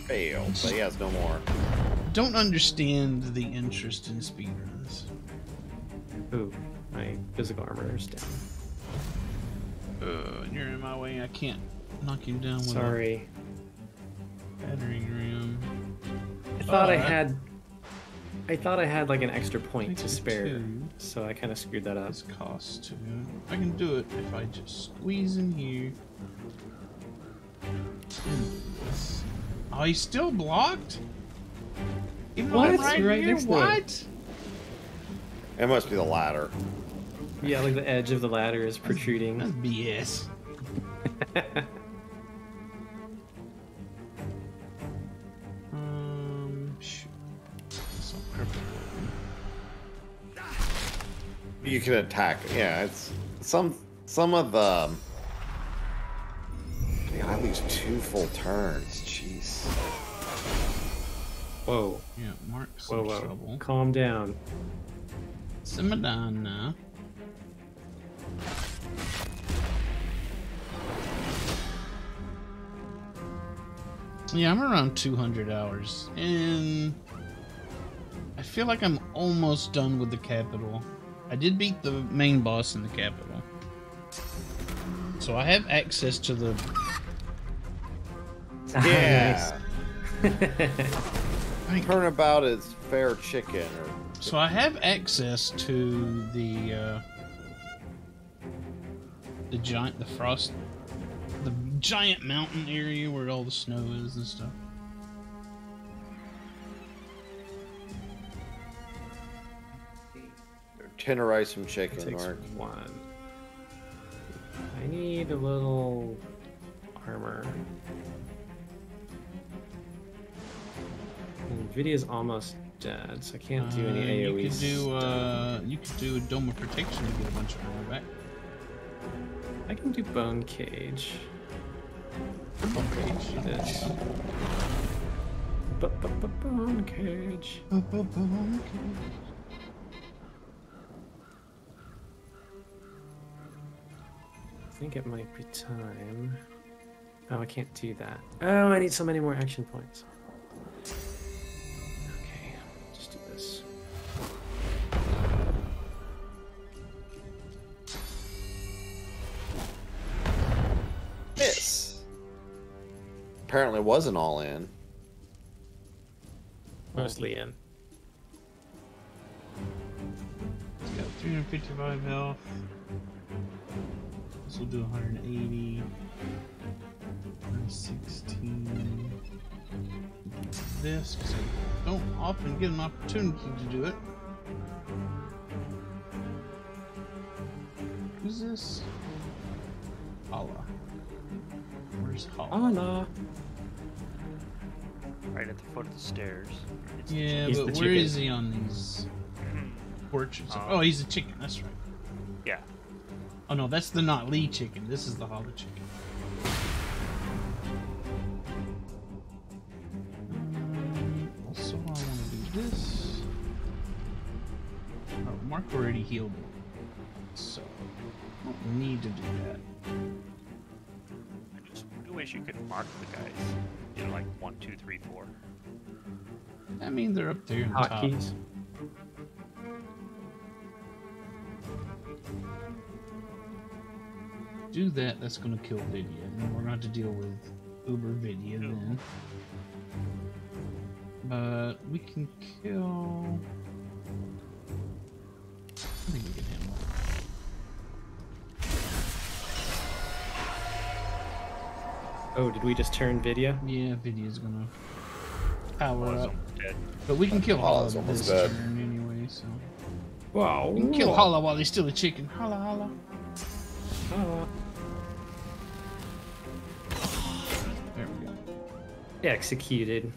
Failed, but he has no more. Don't understand the interest in speed runs. Ooh, my physical armor is down. You're in my way. I can't knock you down with Sorry. a battering ram. I thought I Alright. had like an extra point to Makes it spare, 2. so I kind of screwed that up. This costs 2. I can do it if I just squeeze in here. Oh, he's still blocked? Even though I'm What? You're right here? next to him. What? It must be the ladder. Yeah, like the edge of the ladder is protruding. That's BS. Shoot. So purple. You can attack. Yeah, it's some of the. Yeah, I lose 2 full turns. Jeez. Whoa. Yeah, Mark's Whoa, in whoa. trouble. Calm down. Simmer down now. Yeah, I'm around 200 hours, and I feel like I'm almost done with the capital. I did beat the main boss in the capital, so I have access to the. Yeah. Turnabout is fair chicken. Or... So I have access to the giant, the giant mountain area where all the snow is and stuff. Tenderize some chicken, Takes Mark. 1. I need a little armor. Nvidia's almost dead, so I can't do any AoE You could do stuff. you could do a dome of protection to get a bunch of armor back. I can do bone cage. Bone cage. Do this. Bone cage. Bone cage. I think it might be time. Oh, I can't do that. Oh, I need so many more action points. Okay, just do this. apparently wasn't all in. Mostly in. It's got 355 health. This will do 180. 116. This, because I don't often get an opportunity to do it. Who's this? Hala. Where's Hala? Hala. Right at the foot of the stairs. Yeah, but where is he on these portraits? Oh, he's a chicken. That's right. Yeah. Oh no, that's the not Lee chicken. This is the Hala chicken. Also, I want to do this. Oh, Mark already healed me, so I don't need to do that. I just wish you could mark the guys. You know, like 1, 2, 3, 4. I mean, they're up there in the top. Hotkeys. Do that, that's going to kill Vidya. And we're going to have to deal with Uber Vidya then. But we can kill... I think we can handle it. Oh, did we just turn Vidya? Yeah, Vidya's going to power up. Dead. But we can kill Hala Hala's almost this dead. turn anyway, so... Wow. We can kill Hala while he's still a chicken. Hala, Hala. Hala. There we go. Executed.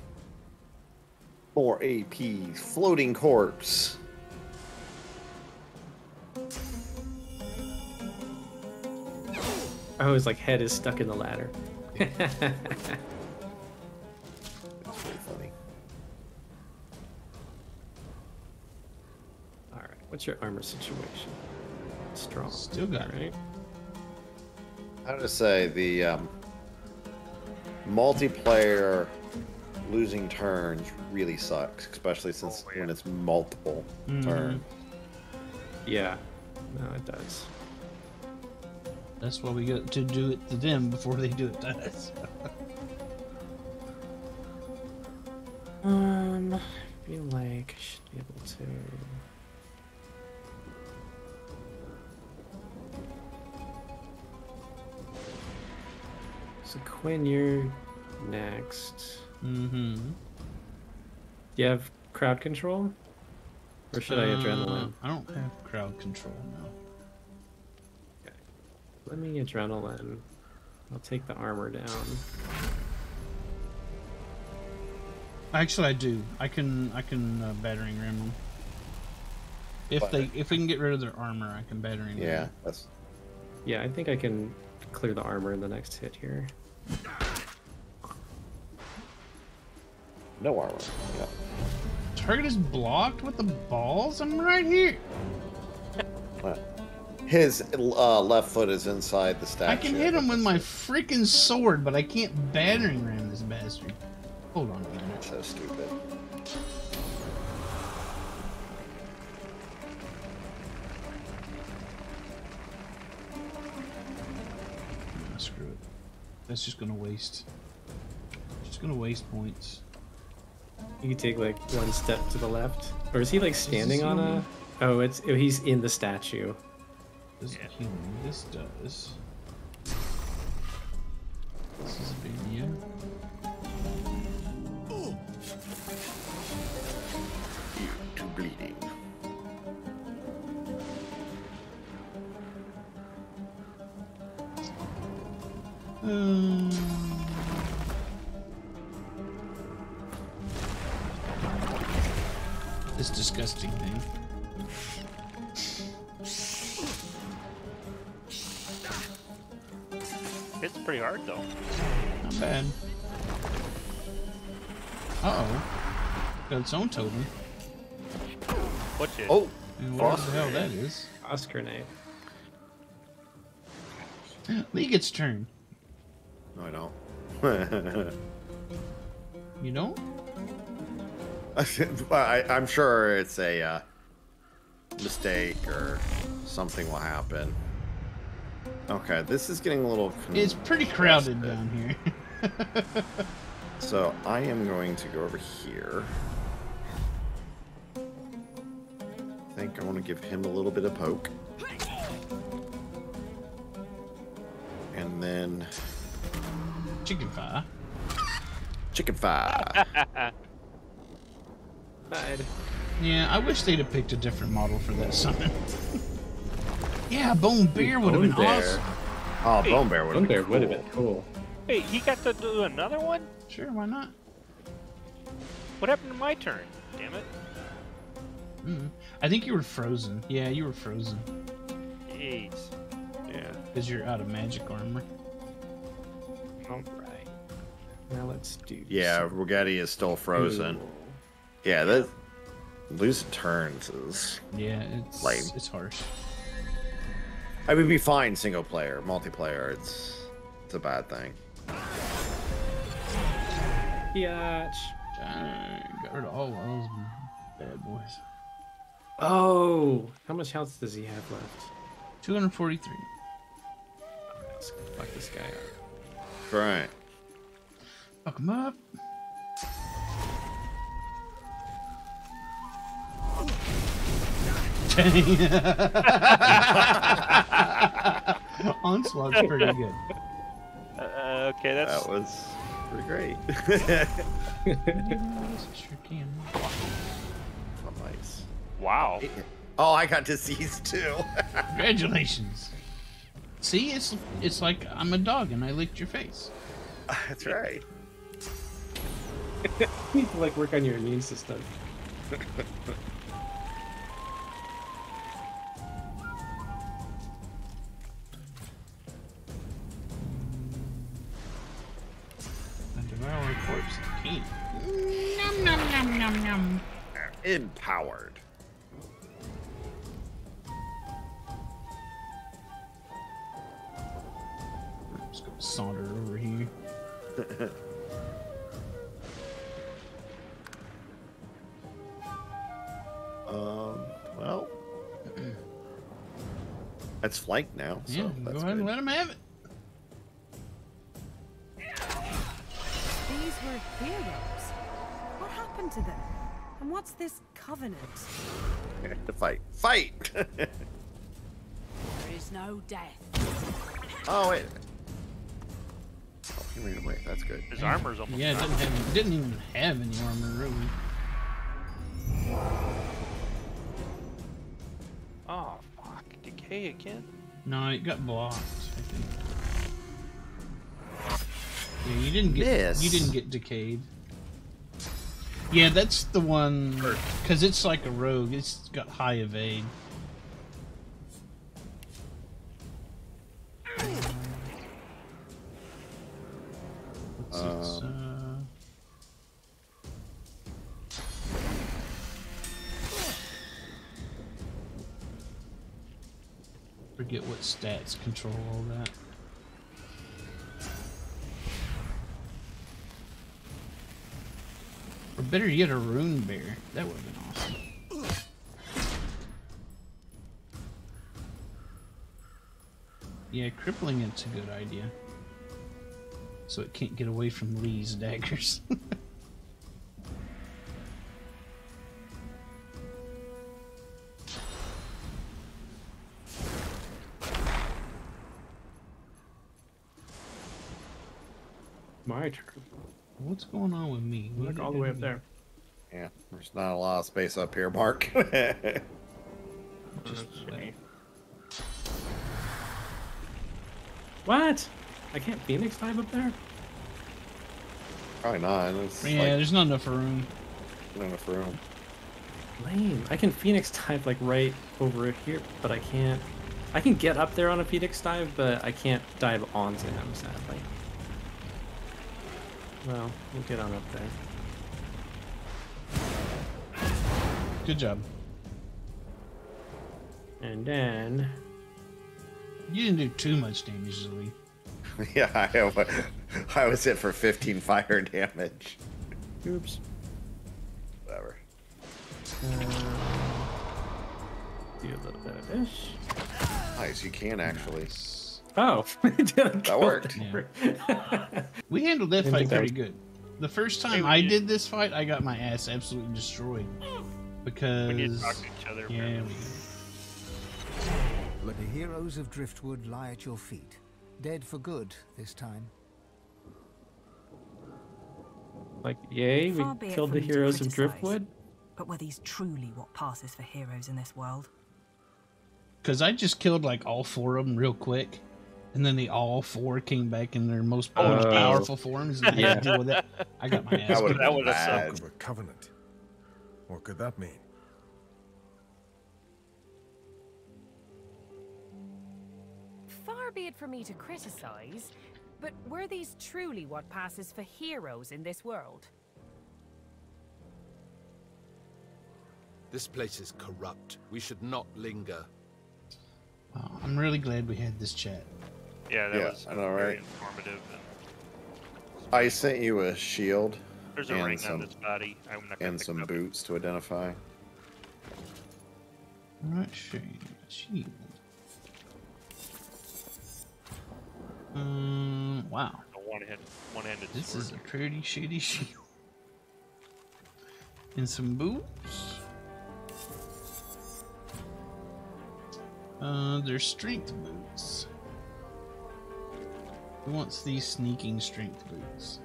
4 AP. Floating corpse. Oh, his like head is stuck in the ladder. That's pretty funny. All right. What's your armor situation? Strong. Still got it. Right? How to say the multiplayer losing turns really sucks, especially since when it's multiple turns. Yeah. No, it does. That's why we get to do it to them before they do it to us. I feel like I should be able to. So Quinn, you're next. Mm-hmm. Do you have crowd control? Or should I adrenaline? I don't have crowd control now. Okay. Let me adrenaline. I'll take the armor down. Actually, I do. I can battering ram them. If we can get rid of their armor, I can battering ram. Yeah, them. that's. Yeah, I think I can clear the armor in the next hit here. No armor. Yeah. Target is blocked with the balls. I'm right here. His left foot is inside the statue. I can hit him with my freaking sword, but I can't battering ram this bastard. Hold on a minute. So stupid. Oh, screw it. That's just gonna waste. Just gonna waste points. You can take like one step to the left. Or is he like standing on heal a... me? Oh, he's in the statue. Doesn't heal me. This does. This is a big deal. You to bleeding. This disgusting thing. It's pretty hard though. Not bad. Uh-oh. Got its own totem. What did? Oh! And what the hell that is? Frost grenade. Lee gets turn. No, I don't. You don't? I'm sure it's a mistake or something will happen. Okay, this is getting a little. It's pretty crowded down here. So I am going to go over here. I think I want to give him a little bit of poke. And then... Chicken fire. Chicken fire. Yeah, I wish they'd have picked a different model for that summon. Yeah, Bone Bear would have been awesome. Oh, Bone Bear would have been, would have been cool. Hey, he got to do another one? Sure, why not? What happened to my turn? Damn it. I think you were frozen. Yeah, you were frozen. Jeez. Yeah. Because you're out of magic armor. Alright. Now let's do... Yeah, Rigetti is still frozen. Ooh. Yeah, that... Losing turns is... Yeah, it's lame. It's harsh. I would be fine single player. Multiplayer, it's a bad thing. Biatch. Got rid of all those bad boys. Oh! How much health does he have left? 243. Let's fuck this guy up. Right. Fuck him up. Onslaught's pretty good. Okay, that's... That was pretty great. Sure can. Oh, nice. Wow. Oh, I got disease too. Congratulations. See, it's like I'm a dog and I licked your face. That's right. You need to like work on your immune system. Devour corpse key. Nom nom nom nom nom. Empowered. Let's go saunter over here. Well, that's flanked now. So Yeah, that's go ahead and let him have it. These were heroes. What happened to them? And what's this covenant? to fight. Fight! There is no death. Oh, wait. Oh, he ran away. That's good. His armor's almost Yeah, gone. it didn't even have any armor, really. Oh, fuck. Decay again? No, it got blocked, I think. Yeah, you didn't get decayed. Yeah, that's the one because it's like a rogue. It's got high evade. Forget what stats control all that. Or better yet, a rune bear. That would have been awesome. Yeah, crippling it's a good idea. So it can't get away from Lee's daggers. My turn. What's going on with me? What Look all the way up there. Yeah, there's not a lot of space up here, Mark. Just What? I can't Phoenix dive up there? Probably not. It's yeah, there's not enough room. Not enough room. Lame. I can Phoenix dive like right over here, but I can't. I can get up there on a Phoenix dive, but I can't dive onto him, sadly. Well, we'll get on up there. Good job. And then... You didn't do too much damage, Zoe. Yeah, I was hit for 15 fire damage. Oops. Whatever. Do a little bit of this. Nice, you can actually. Oh, that worked. Yeah. We handled that fight pretty good. The first time I did this fight, I got my ass absolutely destroyed. Because... We need to talk to each other. Yeah, The heroes of Driftwood lie at your feet, dead for good this time. Like, yay, we Far be it killed from the me to heroes of criticise, Driftwood. But were these truly what passes for heroes in this world? Because I just killed like all 4 of them real quick. And then they all 4 came back in their most powerful forms, and I had to deal with it. I got my ass That would bad. have a covenant. What could that mean? Far be it from me to criticize, but were these truly what passes for heroes in this world? This place is corrupt. We should not linger. Oh, I'm really glad we had this chat. Yeah, that was I know, very right? informative. I sent you a shield. There's a and ring some, on this body. I'm not gonna and pick some it up. boots to identify. Alright, show you the shield. Wow. A one-handed This sword. is a pretty shitty shield. And some boots. They're strength boots. Who wants these sneaking strength boots?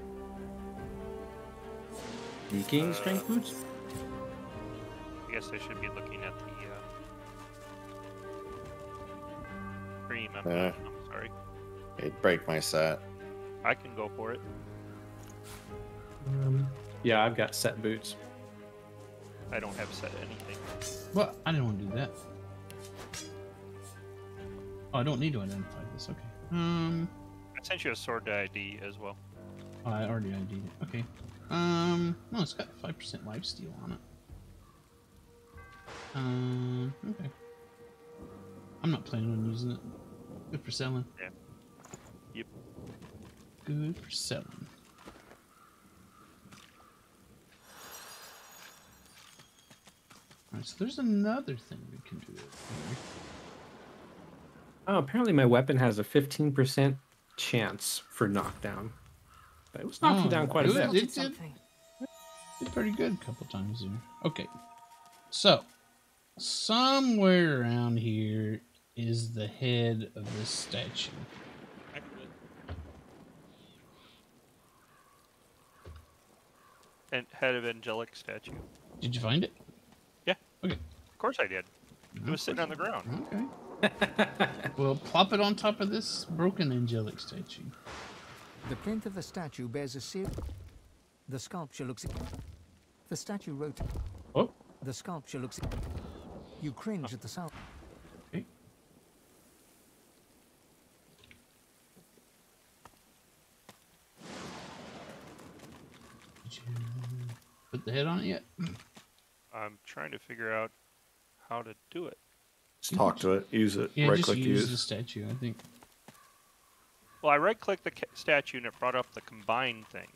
Sneaking strength boots? I guess I should be looking at the cream. I'm sorry. It'd break my set. I can go for it. Yeah, I've got set boots. I don't have set anything. What? I didn't want to do that. Oh, I don't need to identify this. Okay. I sent you a sword ID as well. Oh, I already ID'd it. Okay. No, it's got 5% lifesteal on it. Okay. I'm not planning on using it. Good for selling. Yeah. Yep. Good for selling. Alright, so there's another thing we can do here. Oh, apparently my weapon has a 15% chance for knockdown. But it was knocking down quite a bit. It did pretty good a couple times here. Okay. So, somewhere around here is the head of this statue. And head of angelic statue. Did you find it? Yeah. Okay. Of course I did. It was sitting on the ground. Okay. Well, plop it on top of this broken angelic statue. The plinth of the statue bears a seal. The sculpture looks... The statue wrote... Oh. The sculpture looks... You cringe at the sound. Okay. Did you put the head on it yet? I'm trying to figure out how to do it. Just talk to it. Use it. Yeah, right just click use the statue, I think. Well, I right-clicked the statue and it brought up the combine thing.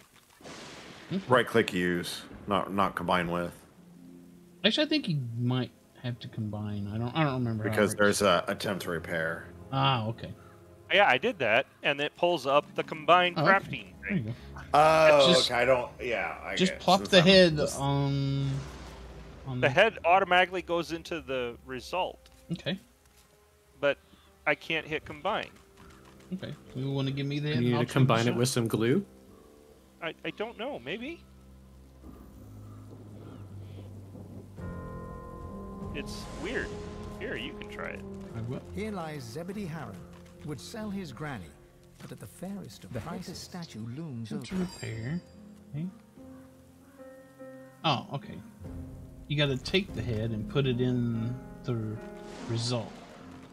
Right click use, not combine with. Actually, I think you might have to combine. I don't remember. Because how it there's a attempt to repair. Ah, okay. Yeah, I did that, and it pulls up the combined Okay. crafting There you thing. go. Oh, Just- okay. I don't. Yeah. I Just guess. plop Since the I'm head just- on The head automatically goes into the result. Okay. but I can't hit combine. Okay. You want to give me the You need to combine it with some glue? I don't know. Maybe. It's weird. Here, you can try it. Here lies Zebedee Harron. Would sell his granny, but at the fairest of prices, statue looms over. To repair. Okay. Oh, okay. You got to take the head and put it in the result,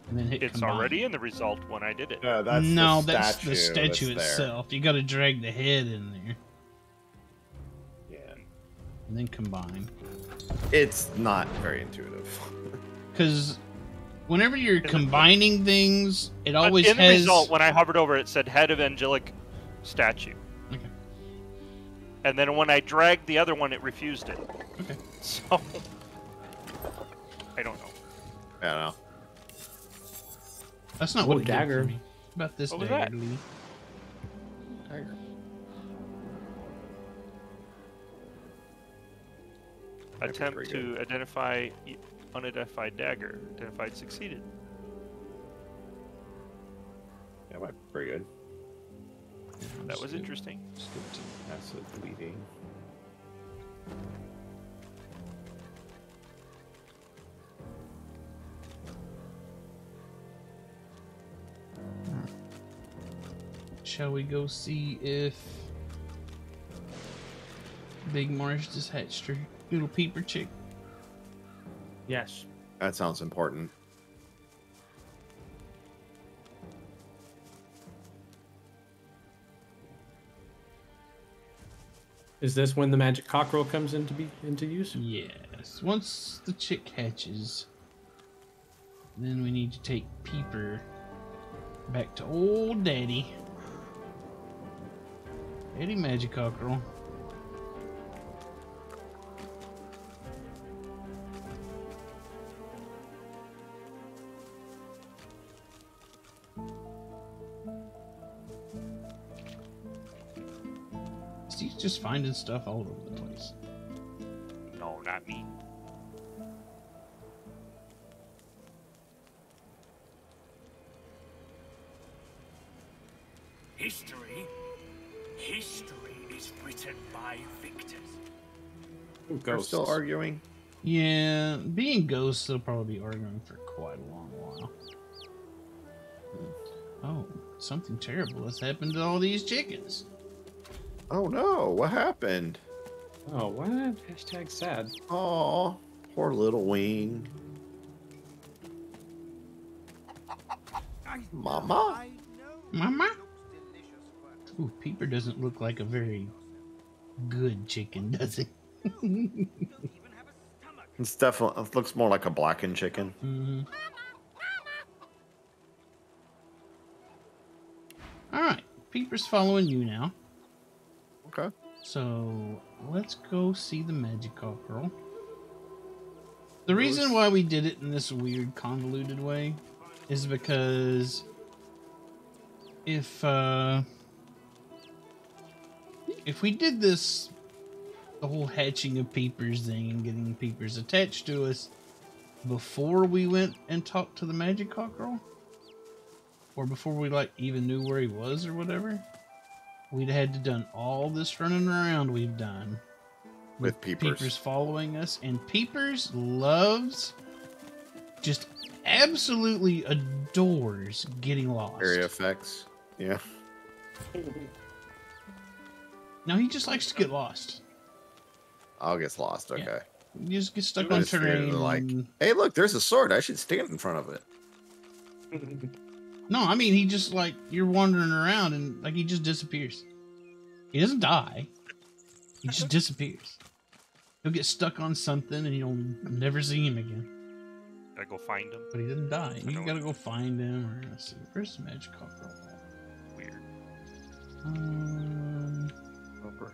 and then hit It's combine. already in the result when I did it. No, that's No, the that's statue the statue that's there. itself. You got to drag the head in there. Yeah. And then combine. It's not very intuitive. Because whenever you're combining things, it But always in the has. result, when I hovered over it, said head of angelic statue. Okay. And then when I dragged the other one, it refused it. Okay. So I don't know. I don't know. That's not Oh, what it dagger. did for me. about this What was dagger, that? Lee? Dagger. Attempt pretty to identify unidentified dagger. Identified succeeded. That might be pretty good. That was interesting. Skip to acid bleeding. Shall we go see if Big Marsh just hatched her little peeper chick? Yes. That sounds important. Is this when the magic cockerel comes into use? Yes. Once the chick hatches, then we need to take Peeper back to old Daddy. Daddy Magic Cockerel. Steve's just finding stuff all over the place. No, not me. History is written by victors. We're still arguing. Yeah, being ghosts, they'll probably be arguing for quite a long while. Oh, something terrible has happened to all these chickens. Oh no, what happened? Oh, what? Hashtag sad. Oh, poor little wing. Mama? Mama? Ooh, Peeper doesn't look like a very good chicken, does he? It's definitely, it looks more like a blackened chicken. Mm-hmm. Alright, Peeper's following you now. Okay. So, let's go see the Magic Cockerel. The reason why we did it in this weird, convoluted way is because if we did this, the whole hatching of Peepers thing and getting Peepers attached to us before we went and talked to the Magic Cockerel, or before we even knew where he was or whatever, we'd had to done all this running around we've done with Peepers. Peepers following us, and Peepers loves, just absolutely adores getting lost. Area effects. Yeah. No, he just likes to get lost. I'll get lost. Okay. Yeah. You just get stuck I on just figured terrain. like, hey, look, there's a sword. I should stand in front of it. No, I mean, he just you're wandering around and he just disappears. He doesn't die. He just disappears. He'll get stuck on something and you'll never see him again. Gotta go find him. But he doesn't die. You gotta go find him, or let's see. Where's the Magic Cockerel? Weird. Over.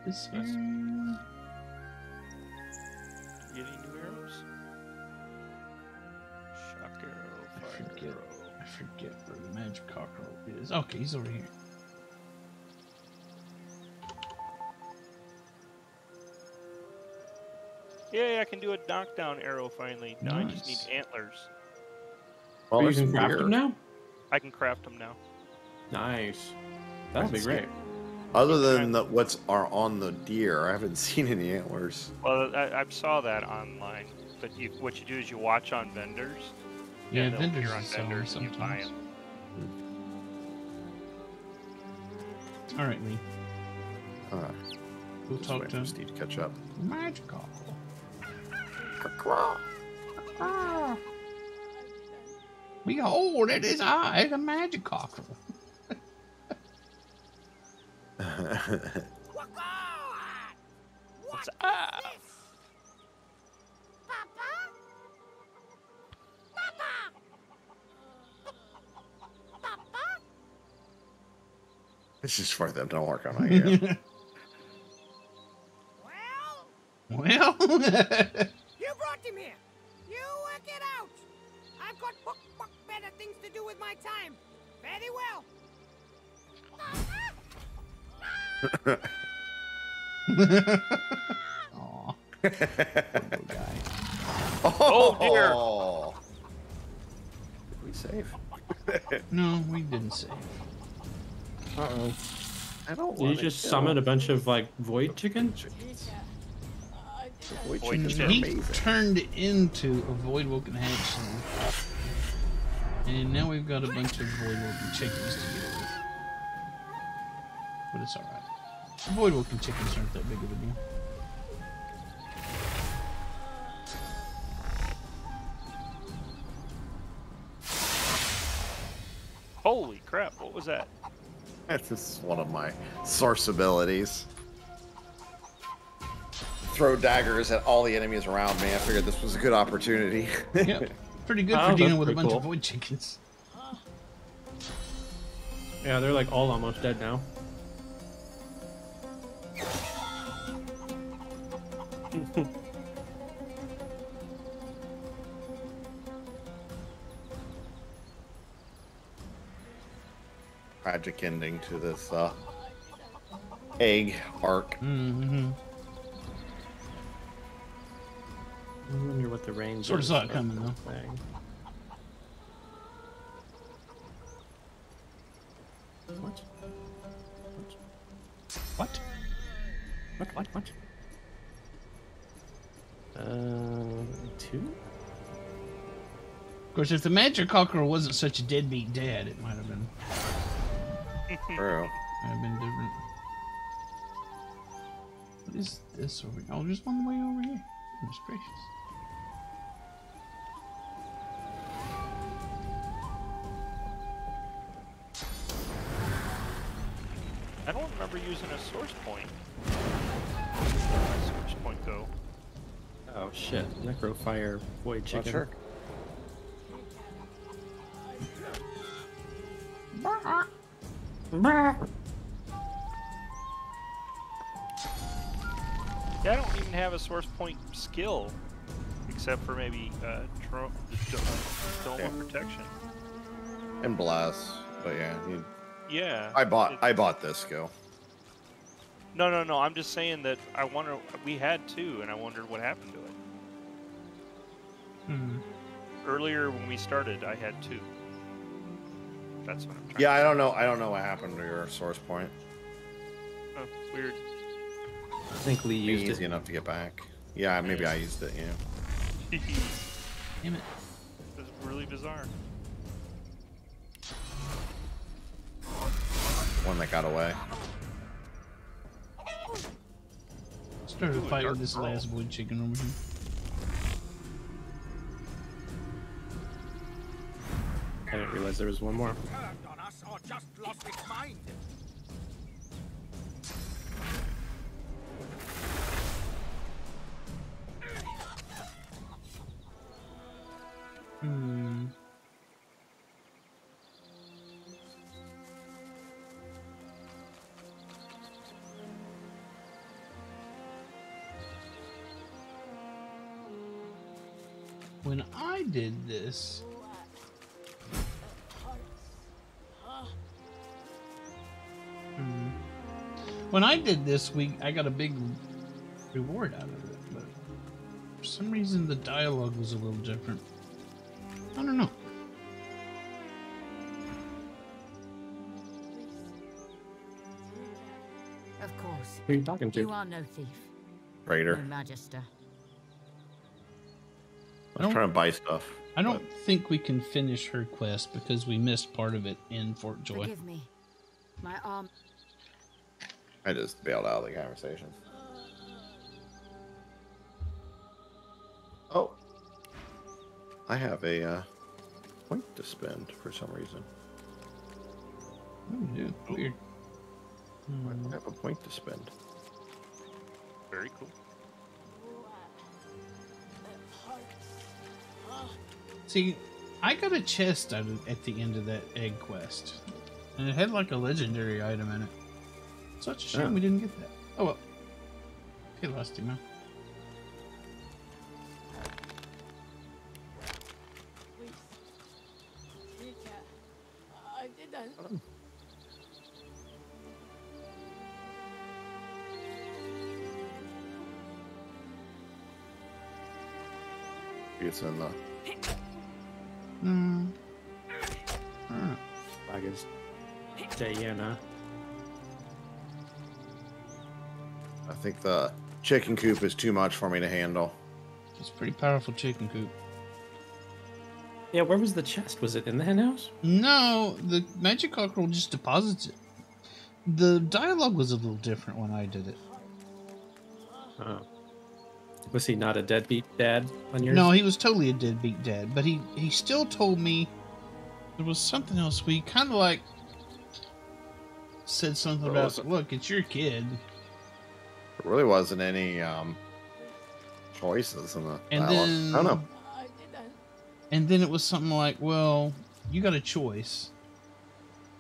This area. Get any new arrows? Shock arrow, fire arrow. I forget where the Magic Cockerel is. Okay, he's over here. Yay, I can do a knockdown arrow finally. Now I just need Nice. antlers. Well, you there's can some craft deer. them now? I can craft them now. Nice. That'll be great. Other than what's are on the deer, I haven't seen any antlers. Well, I saw that online. But what you do is you watch on vendors. Yeah, they'll vendors appear on sell them vendors and you buy sometimes. them. All right, Lee. Alright. We'll talk to him. Just need to catch up. Magic Cockerel. Behold, it is I, the Magic Cockerel. What's up? This is for them. Don't work on my ear. Well, You brought him here. You work it out. I've got better things to do with my time. Very well. Aw. Little guy. Oh, dear. Did we save? No, we didn't save. Uh-oh. I don't Did you just summon a bunch of, like, void chicken? Void Void chickens are He amazing. turned into a void woken hatchling. And now we've got a bunch of void woken chickens to deal with. But it's alright. Void woken chickens aren't that big of a deal. Holy crap! What was that? That's just one of my source abilities. Throw daggers at all the enemies around me. I figured this was a good opportunity. Yep. Pretty good for dealing with a bunch of void chickens. Yeah, they're like all almost dead now. Tragic ending to this egg arc. Mm-hmm. I wonder what the range Sort of is saw it coming, though. Thing. What? What? What? 2? Of course, if the magic cockerel wasn't such a deadbeat dad, it might have been. True. Might have been different. What is this over here? Oh, there's one way over here. Goodness gracious. I don't remember using a source point. Where did my source point go? Oh shit! Necrofire void chicken. Sure. Yeah, I don't even have a source point skill, except for maybe Dome of Protection. And blast, but yeah. Yeah. I bought this skill. No. I'm just saying that I wonder. We had 2, and I wondered what happened to it. Hmm. Earlier when we started, I had 2. That's what I'm trying. Yeah, I don't know what happened to your source point. Oh, weird. I think Lee used Easy it. enough to get back. Yeah, maybe I used it. Yeah. Damn it. It's really bizarre. One that got away. Started a Ooh, fight dark with this pearl. last void chicken over here. I didn't realize there was one more. Turned on us or just lost its mind. Hmm. When I did this, when I did this, I got a big reward out of it, but for some reason the dialogue was a little different. I don't know. Of course. Who are you talking to? You are no thief. Raider. No magister. I was trying to buy stuff. I don't think we can finish her quest because we missed part of it in Fort Joy. Forgive me. My arm. I just bailed out of the conversation. Oh. I have a point to spend for some reason. Oh, yeah. Weird. I have a point to spend. Very cool. See, I got a chest at the end of that egg quest, and it had like a legendary item in it. Such a shame we didn't get that. Oh well. Okay, lost him, man. It's in the. Like it's Diana. I think the chicken coop is too much for me to handle. It's a pretty powerful chicken coop. Yeah, where was the chest? Was it in the henhouse? No, the magic cockerel just deposits it. The dialogue was a little different when I did it. Was he not a deadbeat dad on yours? No, he was totally a deadbeat dad, but he still told me there was something else. We kind of like said something about, look, it's your kid. There really wasn't any choices in the And dialogue. then, I don't know. And then it was something like, well, you got a choice.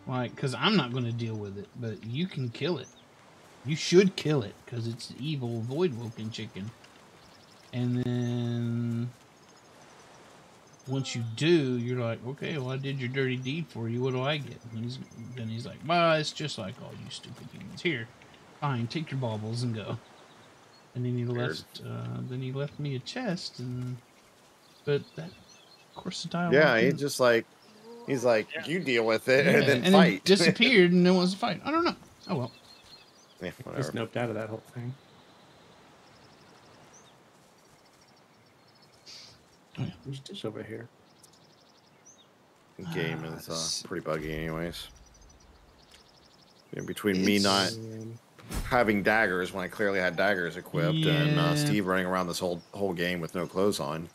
Like, because I'm not going to deal with it, but you can kill it. You should kill it, because it's evil void-woken chicken. And then once you do, you're like, okay, well, I did your dirty deed for you. What do I get? And then he's like, well, it's just like all you stupid humans. Here, fine, take your baubles and go. And then he left me a chest, but that, of course, the dialogue. Yeah, he's like, you deal with it and then and fight. It disappeared, and no one's to fight. I don't know. Oh well. Yeah, Just noped out of that whole thing. There's dish over here. The game is pretty buggy, anyways. In between me not having daggers when I clearly had daggers equipped, and Steve running around this whole game with no clothes on.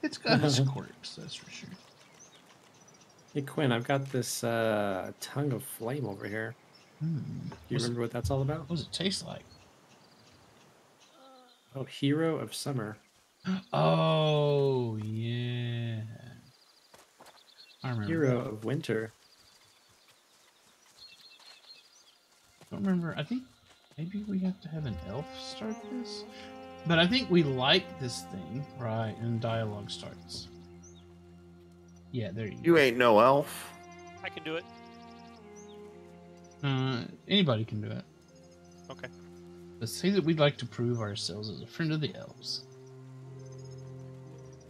It's got its quirks, that's for sure. Hey Quinn, I've got this tongue of flame over here. Do you remember what that's all about? What does it taste like? Oh, Hero of Summer. Oh, yeah. I remember. Hero of Winter. I don't remember. I think maybe we have to have an elf start this. But I think we like this thing, right? And dialogue starts. Yeah, there you go. You ain't no elf. I can do it. Anybody can do it. Okay. Let's say that we'd like to prove ourselves as a friend of the elves.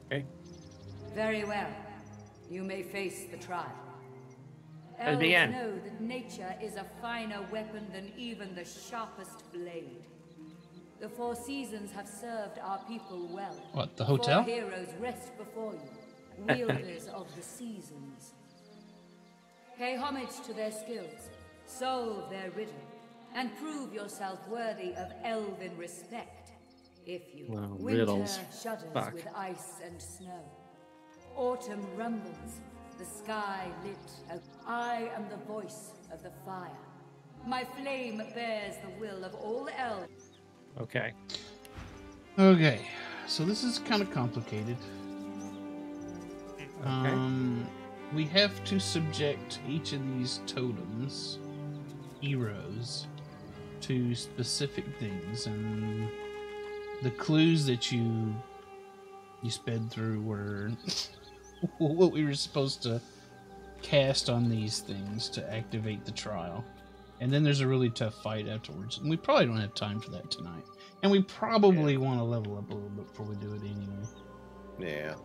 Okay. Very well. You may face the trial. And Elves begin. know that nature is a finer weapon than even the sharpest blade. The Four Seasons have served our people well. What, the hotel? Four heroes rest before you, wielders of the seasons. Pay homage to their skills, solve their riddle, and prove yourself worthy of elven respect. If you riddles. winter shudders Fuck. with ice and snow. Autumn rumbles, the sky lit. I am the voice of the fire. My flame bears the will of all elves. Okay. Okay, so this is kind of complicated. We have to subject each of these totems, heroes, to specific things, and the clues that you sped through were what we were supposed to cast on these things to activate the trial. And then there's a really tough fight afterwards. And we probably don't have time for that tonight. And we probably want to level up a little bit before we do it anyway. Yeah.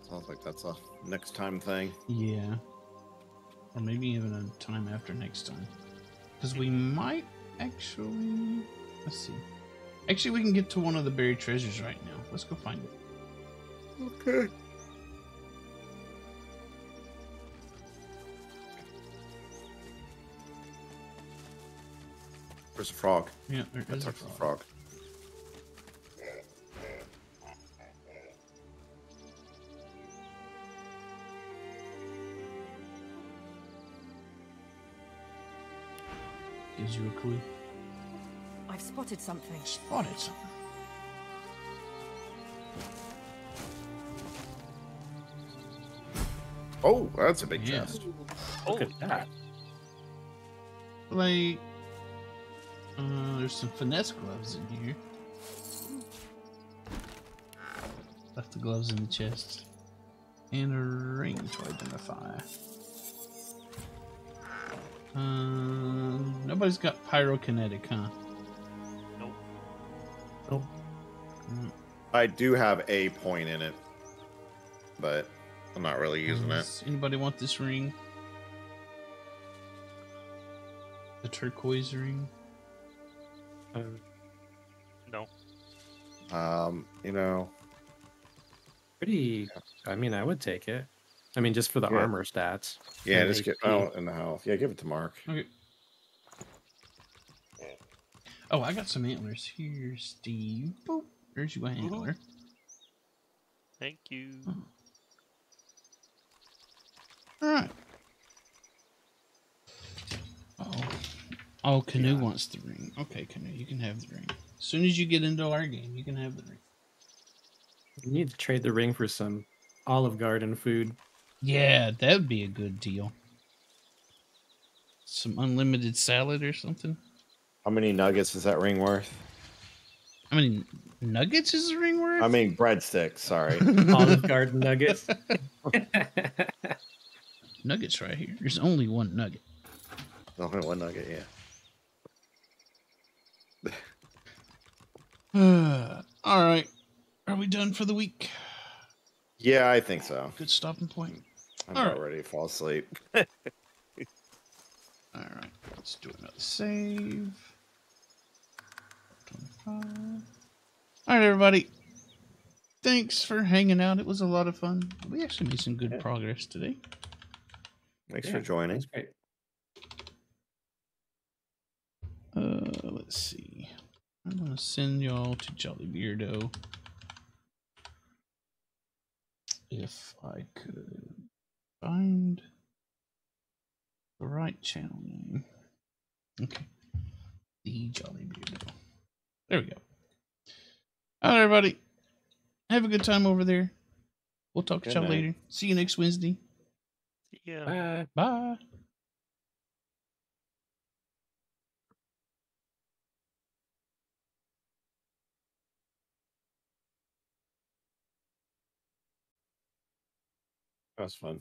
Sounds like that's a next time thing. Yeah. Or maybe even a time after next time. Because we might actually... Let's see. Actually, we can get to one of the buried treasures right now. Let's go find it. Okay. There's a frog. Yeah, there is a frog. Gives you a clue. I've spotted something. Spotted something. Oh, that's a big chest. Look at that. Like, there's some finesse gloves in here. Left the gloves in the chest. And a ring to identify. Nobody's got pyrokinetic, huh? Nope. Nope. I do have a point in it, but I'm not really using it. Does anybody want this ring? The turquoise ring? No. You know, Pretty. I mean, I would take it. I mean, just for the Yeah. armor stats. yeah, and just get HP. out in the house. Yeah, give it to Mark. Okay. Oh, I got some antlers here, Steve. Boop. There's your antler. Thank you. All right. Oh, Canoe wants the ring. Okay, Canoe, you can have the ring. As soon as you get into our game, you can have the ring. You need to trade the ring for some Olive Garden food. Yeah, that would be a good deal. Some unlimited salad or something. How many nuggets is that ring worth? How many nuggets is the ring worth? I mean, breadsticks. Sorry. Olive Garden nuggets. Nuggets right here. There's only one nugget. Only one nugget, yeah. All right. Are we done for the week? Yeah, I think so. Good stopping point. I'm All about right. ready to fall asleep. All right. Let's do another save. 25. All right, everybody. Thanks for hanging out. It was a lot of fun. We actually made some good progress today. Thanks for joining. That's great. Let's see. I'm gonna send y'all to Jolly Beardo. If I could find the right channel name. Okay. The Jolly Beardo. There we go. All right, everybody. Have a good time over there. We'll talk to Good y'all night. later. See you next Wednesday. Yeah. Bye. Bye. That was fun.